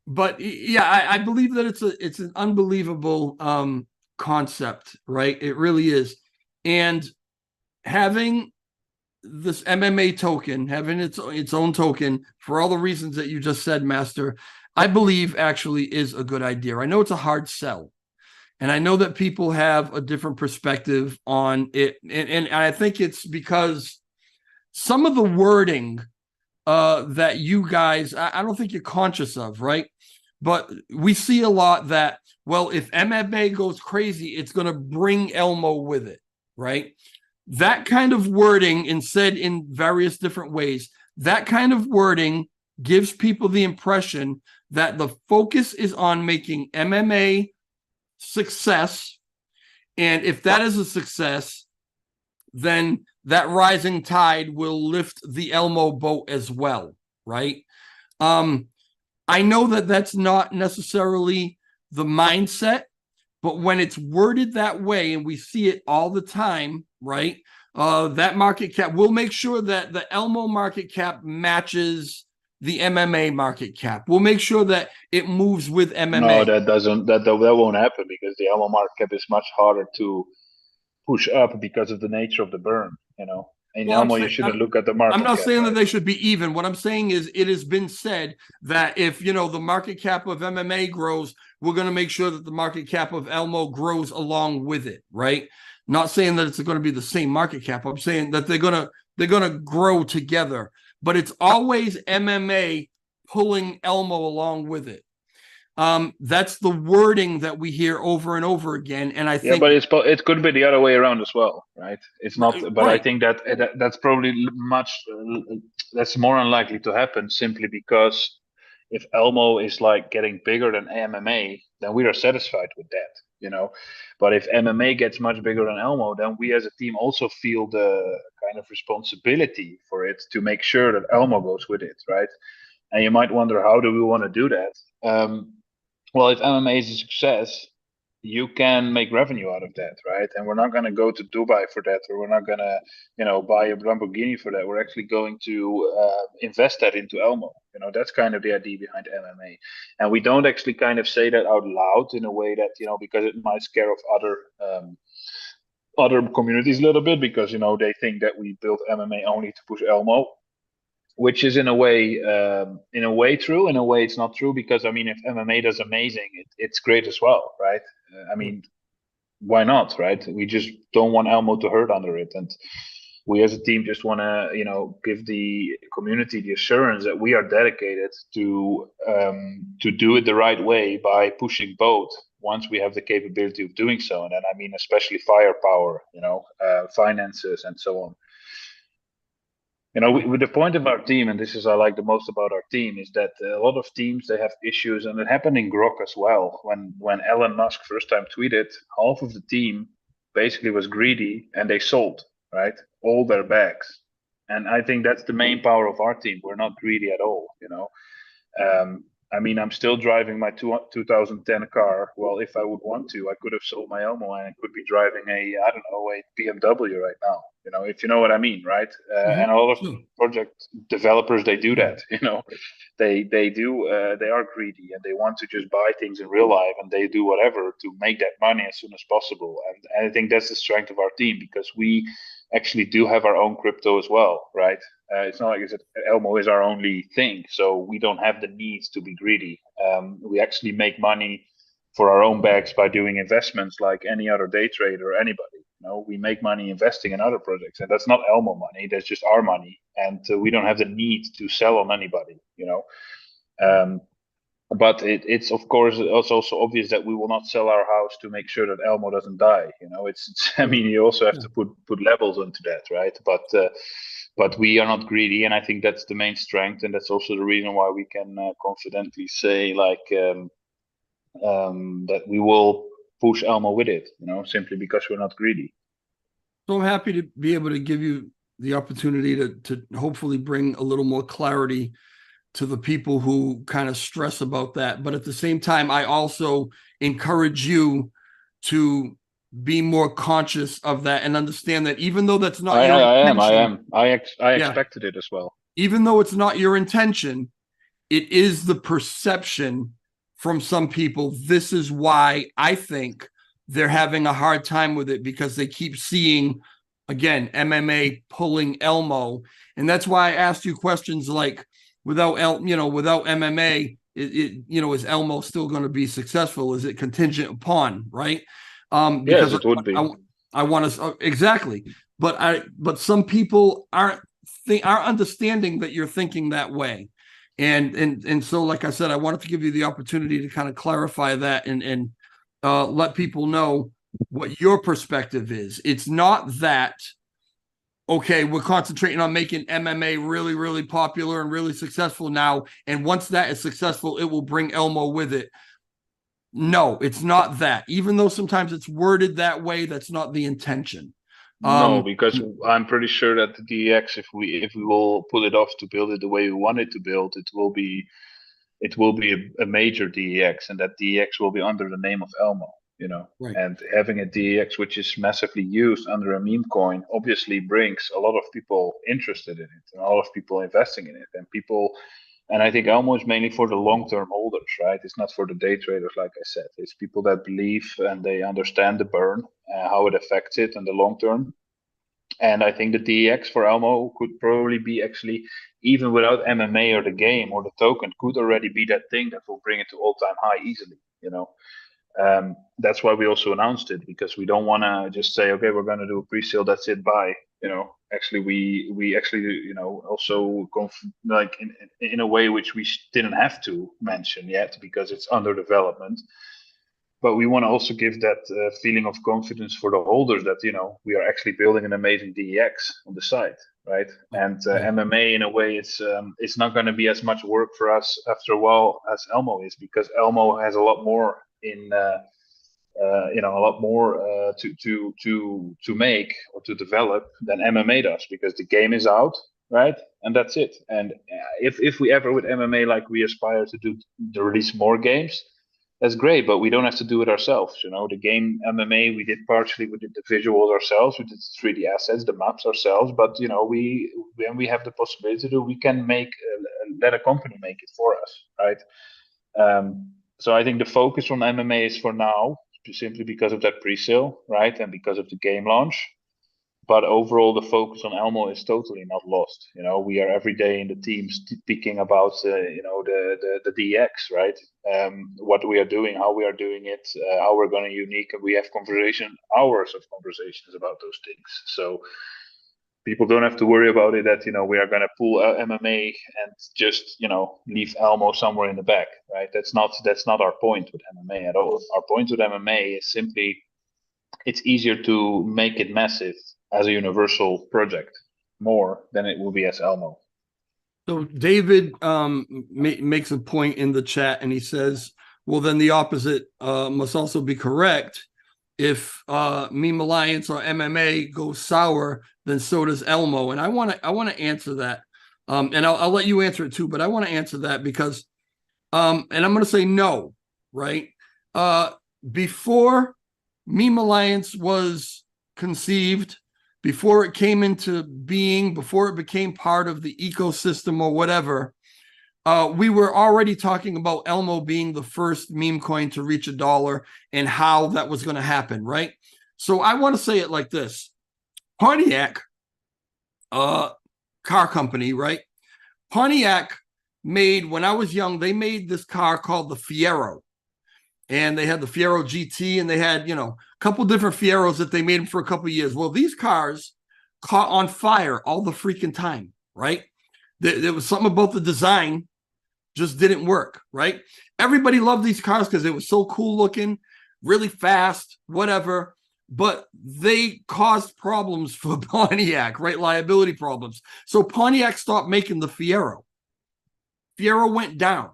But yeah, I believe that it's an unbelievable concept, right? It really is. And having this MMA token, having its own token for all the reasons that you just said, Master, I believe actually is a good idea. I know it's a hard sell. And I know that people have a different perspective on it. And I think it's because some of the wording that you guys, I don't think you're conscious of, right? But we see a lot that, well, if MMA goes crazy, it's going to bring Elmo with it, right? That kind of wording, and said in various different ways, that kind of wording gives people the impression that the focus is on making MMA success, and if that is a success, then that rising tide will lift the Elmo boat as well, right? I know that that's not necessarily the mindset, but when it's worded that way, and we see it all the time, right? That market cap, we'll make sure that the Elmo market cap matches the MMA market cap. We'll make sure that it moves with MMA. No, that won't happen, because the Elmo market cap is much harder to push up because of the nature of the burn. In Elmo, you shouldn't look at the market cap. I'm not saying that they should be even. What I'm saying is it has been said that if, the market cap of MMA grows, we're going to make sure that the market cap of Elmo grows along with it, right? Not saying that it's going to be the same market cap. I'm saying that they're going to grow together, but it's always MMA pulling Elmo along with it. That's the wording that we hear over and over again, and I think. Yeah, but it could be the other way around as well, right? It's not, but right. I think that's probably that's more unlikely to happen, simply because if Elmo is like getting bigger than MMA, then we are satisfied with that, But if MMA gets much bigger than Elmo, then we as a team also feel the kind of responsibility for it to make sure that Elmo goes with it, right? And you might wonder, how do we want to do that? Well, if MMA is a success, you can make revenue out of that, right? And we're not going to go to Dubai for that, or we're not going to, buy a Lamborghini for that. We're actually going to invest that into Elmo. That's kind of the idea behind MMA. And we don't actually kind of say that out loud in a way that, because it might scare off other communities a little bit, because, they think that we built MMA only to push Elmo. Which is in a way true. In a way, it's not true, because if MMA does amazing, it's great as well, right? Why not, right? We just don't want Elmo to hurt under it, and we as a team just want to, give the community the assurance that we are dedicated to do it the right way by pushing both once we have the capability of doing so. And then I mean especially firepower, finances and so on. With the point of our team, and this is I like the most about our team, is that a lot of teams, they have issues, and it happened in Grok as well. When Elon Musk first time tweeted, half of the team basically was greedy and they sold, right, all their bags. And I think that's the main power of our team. We're not greedy at all. I mean, I'm still driving my 2010 car. Well, if I would want to, I could have sold my Elmo and I could be driving a BMW right now. If you know what I mean, right? And a lot of project developers, they do that. They are greedy and they want to just buy things in real life, and they do whatever to make that money as soon as possible. And I think that's the strength of our team, because we actually do have our own crypto as well, right? It's not like Elmo is our only thing, so we don't have the need to be greedy. We actually make money for our own bags by doing investments like any other day trader or anybody. We make money investing in other projects, and that's not Elmo money. That's just our money, and we don't have the need to sell on anybody. But it's of course it's also obvious that we will not sell our house to make sure that Elmo doesn't die. It's I mean, you also have to put levels into that, right? But we are not greedy, and I think that's the main strength, and that's also the reason why we can confidently say that we will push Elmo with it. Simply because we're not greedy. So I'm happy to be able to give you the opportunity to hopefully bring a little more clarity to the people who kind of stress about that. But at the same time, I also encourage you to be more conscious of that and understand that even though that's not your intention, I expected it as well. Even though it's not your intention, it is the perception from some people. This is why I think they're having a hard time with it, because they keep seeing, again, MMA pulling Elmo. And that's why I asked you questions like, without MMA, is Elmo still going to be successful? Is it contingent upon, right? Because yes, it would be. I want to exactly, but some people aren't understanding that you're thinking that way, and so, like I said, I wanted to give you the opportunity to kind of clarify that and let people know what your perspective is. It's not that, okay, we're concentrating on making MMA really, really popular and really successful now, and once that is successful, it will bring Elmo with it. No, it's not that. Even though sometimes it's worded that way, that's not the intention. No, because I'm pretty sure that the DEX, if we will pull it off to build it the way we want it to build, it will be a major DEX, and that DEX will be under the name of Elmo. Right. And having a DEX which is massively used under a meme coin obviously brings a lot of people interested in it and a lot of people investing in it, and I think Elmo is mainly for the long-term holders, right? It's not for the day traders, like I said. It's people that believe and they understand the burn, how it affects it in the long term. And I think the DEX for Elmo could probably be actually, even without MMA or the game or the token, could already be that thing that will bring it to all-time high easily, That's why we also announced it, because we don't want to just say, okay, we're going to do a pre-sale, that's it, bye. Actually, we actually, also in a way which we didn't have to mention yet because it's under development. But we want to also give that feeling of confidence for the holders that, we are actually building an amazing DEX on the side, right? And MMA, in a way, it's not going to be as much work for us after a while as Elmo is, because Elmo has a lot more a lot more to make or to develop than MMA does, because the game is out, right? And that's it. And if we ever with MMA, like we aspire to release more games, that's great, but we don't have to do it ourselves. The game MMA, we did the visuals ourselves, we did the 3D assets, the maps ourselves. But when we have the possibility to do, we can let a company make it for us, right? So I think the focus on MMA is for now, simply because of that pre-sale, right, and because of the game launch. But overall, the focus on Elmo is totally not lost. We are every day in the team speaking about the DX, right? What we are doing, how we are doing it, how we're going to unique, and we have hours of conversations about those things. So people don't have to worry about it that we are going to pull MMA and just leave Elmo somewhere in the back, right? That's not our point with MMA at all. Our point with MMA is simply it's easier to make it massive as a universal project more than it will be as Elmo. So David makes a point in the chat, and he says, well, then the opposite must also be correct. If Meme Alliance or MMA goes sour, then so does Elmo. And I want to answer that. And I'll let you answer it too, but I want to answer that because and I'm going to say no, right? Before Meme Alliance was conceived, before it came into being, before it became part of the ecosystem or whatever, we were already talking about Elmo being the first meme coin to reach $1 and how that was going to happen, right? So I want to say it like this. Pontiac, car company, right? Pontiac made, when I was young, they made this car called the Fiero. And they had the Fiero GT, and they had, a couple different Fieros that they made them for a couple of years. Well, these cars caught on fire all the freaking time, right? There was something about the design just didn't work, right? Everybody loved these cars because they were so cool looking, really fast, whatever. But they caused problems for Pontiac, right? Liability problems. So Pontiac stopped making the Fiero. Fiero went down.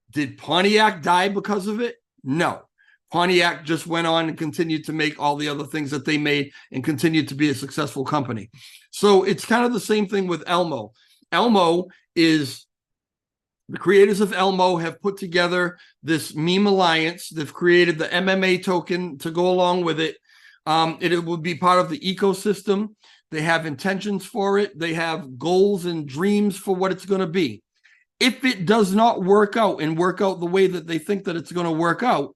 Did Pontiac die because of it? No. Pontiac just went on and continued to make all the other things that they made and continued to be a successful company. So it's kind of the same thing with Elmo. Elmo is, the creators of Elmo have put together this meme alliance. They've created the MMA token to go along with it. It would be part of the ecosystem. They have intentions for it. They have goals and dreams for what it's going to be. If it does not work out and work out the way that they think that it's going to work out,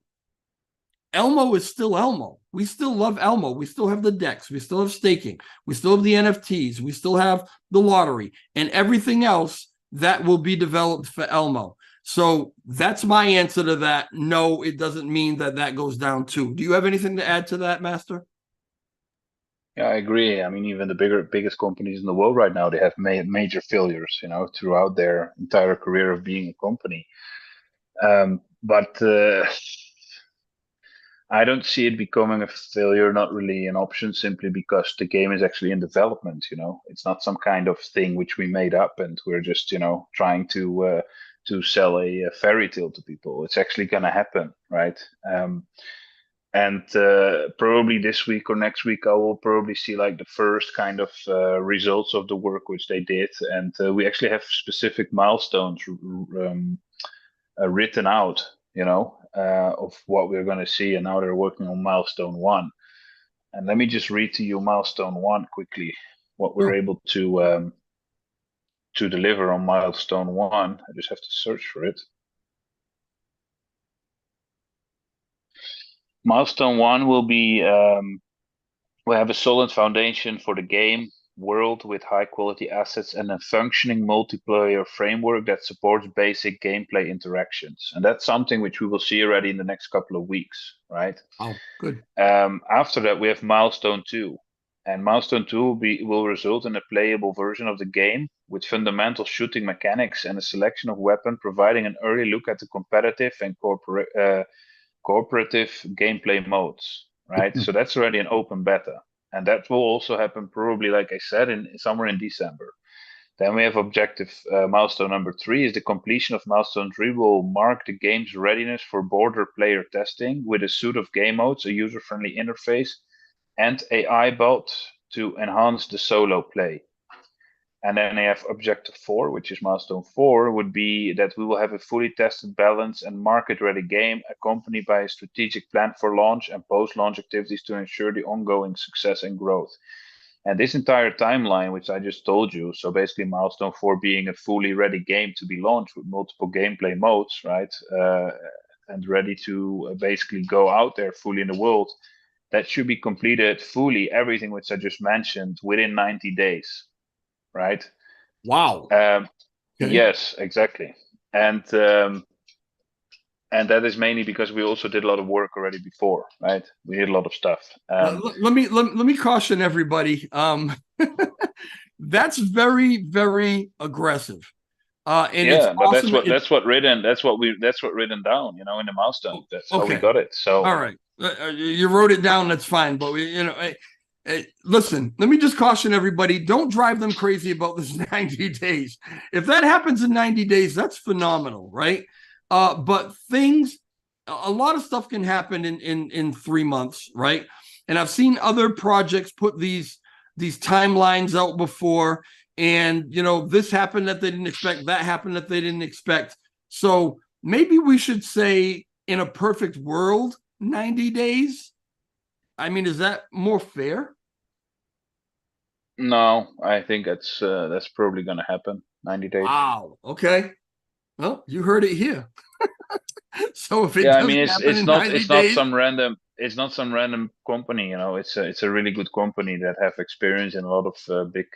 Elmo is still Elmo. We still love Elmo. We still have the decks. We still have staking. We still have the NFTs. We still have the lottery and everything else that will be developed for Elmo. So that's my answer to that. No, it doesn't mean that that goes down too. Do you have anything to add to that, Master? Yeah, I agree. I mean, even the biggest companies in the world right now, they have major failures, throughout their entire career of being a company. But I don't see it becoming a failure, not really an option, simply because the game is actually in development. It's not some kind of thing which we made up and we're just, trying to sell a fairy tale to people. It's actually going to happen, right? And probably this week or next week, I will probably see like the first kind of results of the work which they did. And we actually have specific milestones written out, of what we're going to see. And now they're working on milestone 1. And let me just read to you milestone 1 quickly, what we're able to deliver on milestone 1. I just have to search for it. Milestone 1 will be, we have a solid foundation for the game world with high quality assets and a functioning multiplayer framework that supports basic gameplay interactions. And that's something which we will see already in the next couple of weeks, right? Oh, good. After that, we have milestone 2. And milestone 2 will result in a playable version of the game with fundamental shooting mechanics and a selection of weapons, providing an early look at the competitive and cooperative gameplay modes, right? So that's already an open beta, and that will also happen probably, like I said, somewhere in December. Then we have objective milestone number 3 is the completion of milestone 3 will mark the game's readiness for border player testing with a suite of game modes, a user-friendly interface, and AI bot to enhance the solo play. And then I have objective 4, which is milestone 4, would be that we will have a fully tested, balanced, and market-ready game accompanied by a strategic plan for launch and post-launch activities to ensure the ongoing success and growth. And this entire timeline, which I just told you, so basically milestone 4 being a fully ready game to be launched with multiple gameplay modes, right? And ready to basically go out there fully in the world, that should be completed fully, everything which I just mentioned, within 90 days. Right. Wow. Okay. Yes, exactly. And And that is mainly because we also did a lot of work already before, right? We did a lot of stuff. Let me caution everybody. That's very, very aggressive. And it's But awesome. that's what written down, in the milestone. That's how we Okay. got it. So All right. You wrote it down. That's fine. But listen, let me just caution everybody. Don't drive them crazy about this 90 days. If that happens in 90 days, that's phenomenal, right? But a lot of stuff can happen in 3 months, right? And I've seen other projects put these timelines out before, and this happened that they didn't expect, that happened that they didn't expect. So maybe we should say, in a perfect world, 90 days. I mean, is that more fair? no, I think that's probably going to happen. 90 days. Wow. Okay. Well, you heard it here. So if it Yeah, I doesn't mean, happen in 90 it's not days, some random company. It's a really good company that have experience in a lot of big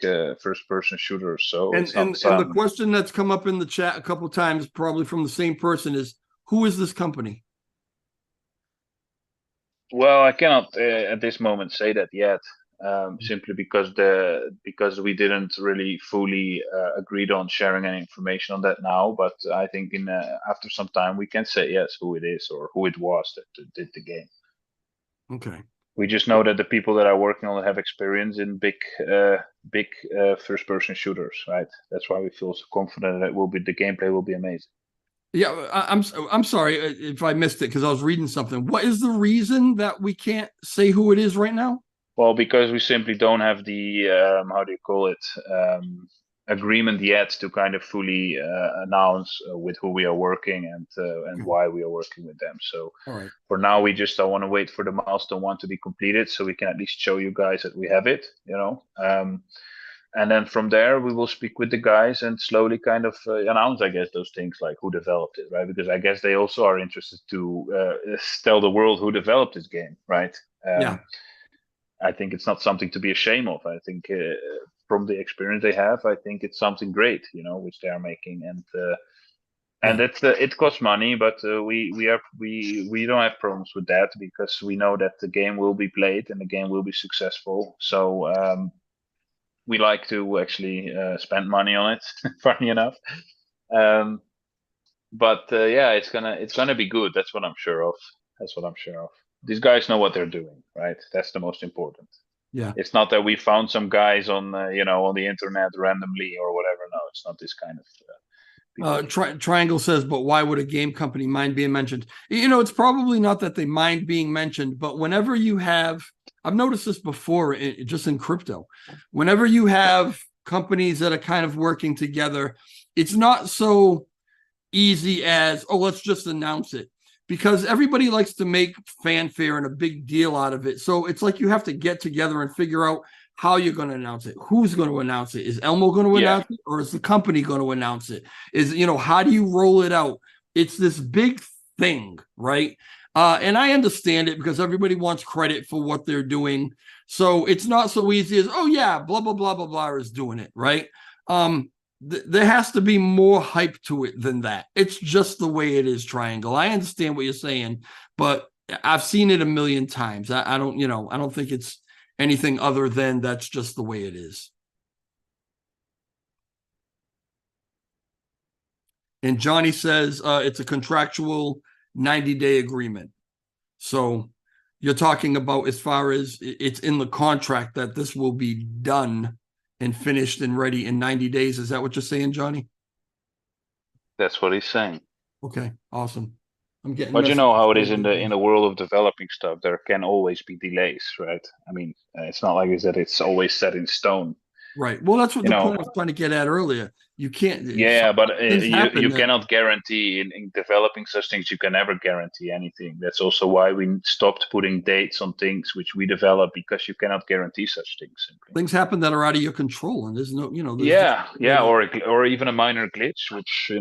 first person shooters. So and it's not and the question that's come up in the chat a couple times, probably from the same person, is who is this company? Well, I cannot at this moment say that yet, simply because we didn't really fully agreed on sharing any information on that now. But I think after some time we can say yes who it is or who it was that did the game. Okay. We just know that the people that are working on it have experience in big first person shooters, right? That's why we feel so confident that the gameplay will be amazing. Yeah, I'm sorry if I missed it because I was reading something. What is the reason that we can't say who it is right now? Well, because we simply don't have the how do you call it, agreement yet to kind of fully announce with who we are working and why we are working with them. So All right. for now, we just want to wait for the milestone 1 to be completed so we can at least show you guys that we have it, and then from there we will speak with the guys and slowly kind of announce, I guess, those things like who developed it, right? Because I guess they also are interested to tell the world who developed this game, right? Yeah. I think it's not something to be ashamed of. I think from the experience they have, I think it's something great, which they are making, and it costs money, but we don't have problems with that because we know that the game will be played and the game will be successful. So we like to actually spend money on it, funny enough. But yeah, it's gonna be good. That's what I'm sure of. These guys know what they're doing, right? That's the most important. Yeah. It's not that we found some guys on on the internet randomly or whatever. No, it's not this kind of. Triangle says, but why would a game company mind being mentioned? It's probably not that they mind being mentioned, but whenever you have, I've noticed this before, just in crypto, whenever you have companies that are kind of working together, it's not so easy as, oh, let's just announce it, because everybody likes to make fanfare and a big deal out of it. So it's like you have to get together and figure out how you're going to announce it. Who's going to announce it? Is Elmo going to announce it, or is the company going to announce it? How do you roll it out? It's this big thing, right? And I understand it because everybody wants credit for what they're doing. So it's not so easy as, oh yeah, blah, blah, blah, blah, blah is doing it, right? There has to be more hype to it than that. It's just the way it is, Triangle. I understand what you're saying, but I've seen it a million times. I don't think it's anything other than that's just the way it is. And Johnny says it's a contractual 90-day agreement. So you're talking about as far as it's in the contract that this will be done and finished and ready in 90 days. Is that what you're saying, Johnny? That's what he's saying. Okay, awesome. I'm getting. But you know how it is in the world of developing stuff. There can always be delays, right? I mean, it's not like it's always set in stone. Right. Well, that's what the point I was trying to get at earlier. You can't. Yeah, but you cannot guarantee in developing such things. You can never guarantee anything. That's also why we stopped putting dates on things which we develop, because you cannot guarantee such things. Simply. Things happen that are out of your control, and there's no, or even a minor glitch, which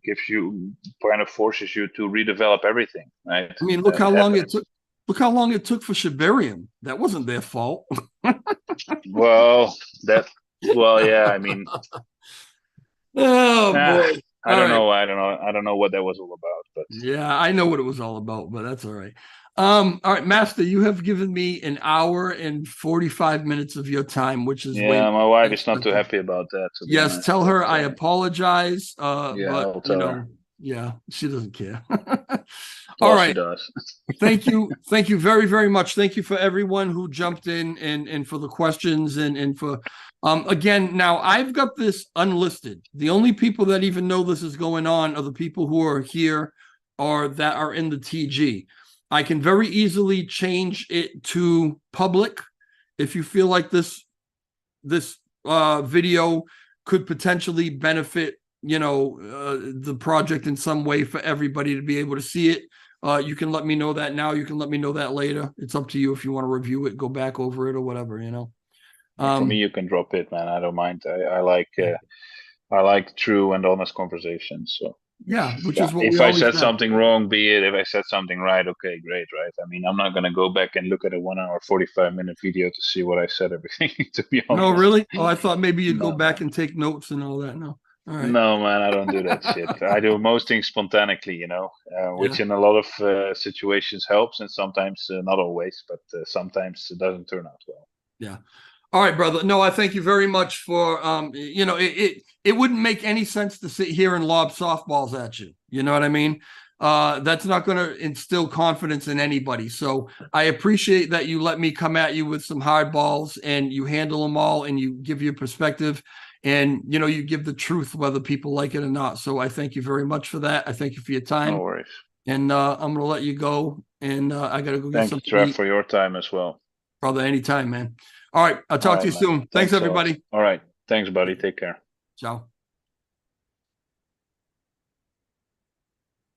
gives you kind of forces you to redevelop everything. Right. I mean, look how long it took. Look how long it took for Shibarium. That wasn't their fault. Well, yeah. I mean. Oh boy! I All don't right. know. I don't know what that was all about, but Yeah, I know what it was all about, but that's all right. All right, Master, you have given me an hour and 45 minutes of your time, which is way yeah, my wife is not too expensive. happy about that, to be Yes, honest. tell her But, I apologize. yeah, But I'll you tell her. know, yeah, she doesn't care. All Well, she right. does. Thank you. Thank you very, very much. Thank you for everyone who jumped in and for the questions and for again, now I've got this unlisted. The only people that even know this is going on are the people who are here or that are in the TG. I can very easily change it to public if you feel like this video could potentially benefit, the project in some way for everybody to be able to see it. You can let me know that now. You can let me know that later. It's up to you if you want to review it, go back over it or whatever, For me, you can drop it, man. I don't mind. I like true and honest conversations. So yeah, which is what we if I always said have. something wrong, be it. If I said something right, okay, great, right? I mean, I'm not gonna go back and look at a 1 hour 45-minute video to see what I said everything. To be honest. No, really? Oh, I thought maybe you'd go No, back man. and take notes and all that. No. All right. No, man, I don't do that shit. I do most things spontaneously, which in a lot of situations helps, and sometimes not always, but sometimes it doesn't turn out well. Yeah. All right, brother. No, I thank you very much for it wouldn't make any sense to sit here and lob softballs at you. You know what I mean? That's not going to instill confidence in anybody. So I appreciate that you let me come at you with some hard balls and you handle them all and you give your perspective and you give the truth whether people like it or not. So I thank you very much for that. I thank you for your time. No worries. And I'm going to let you go. And I got to go get Thank you, something to Trev, eat. for your time as well. Brother, anytime, man. All right. I'll talk to you man. soon. Thanks, a lot. everybody. All right. Thanks, buddy. Take care. Ciao.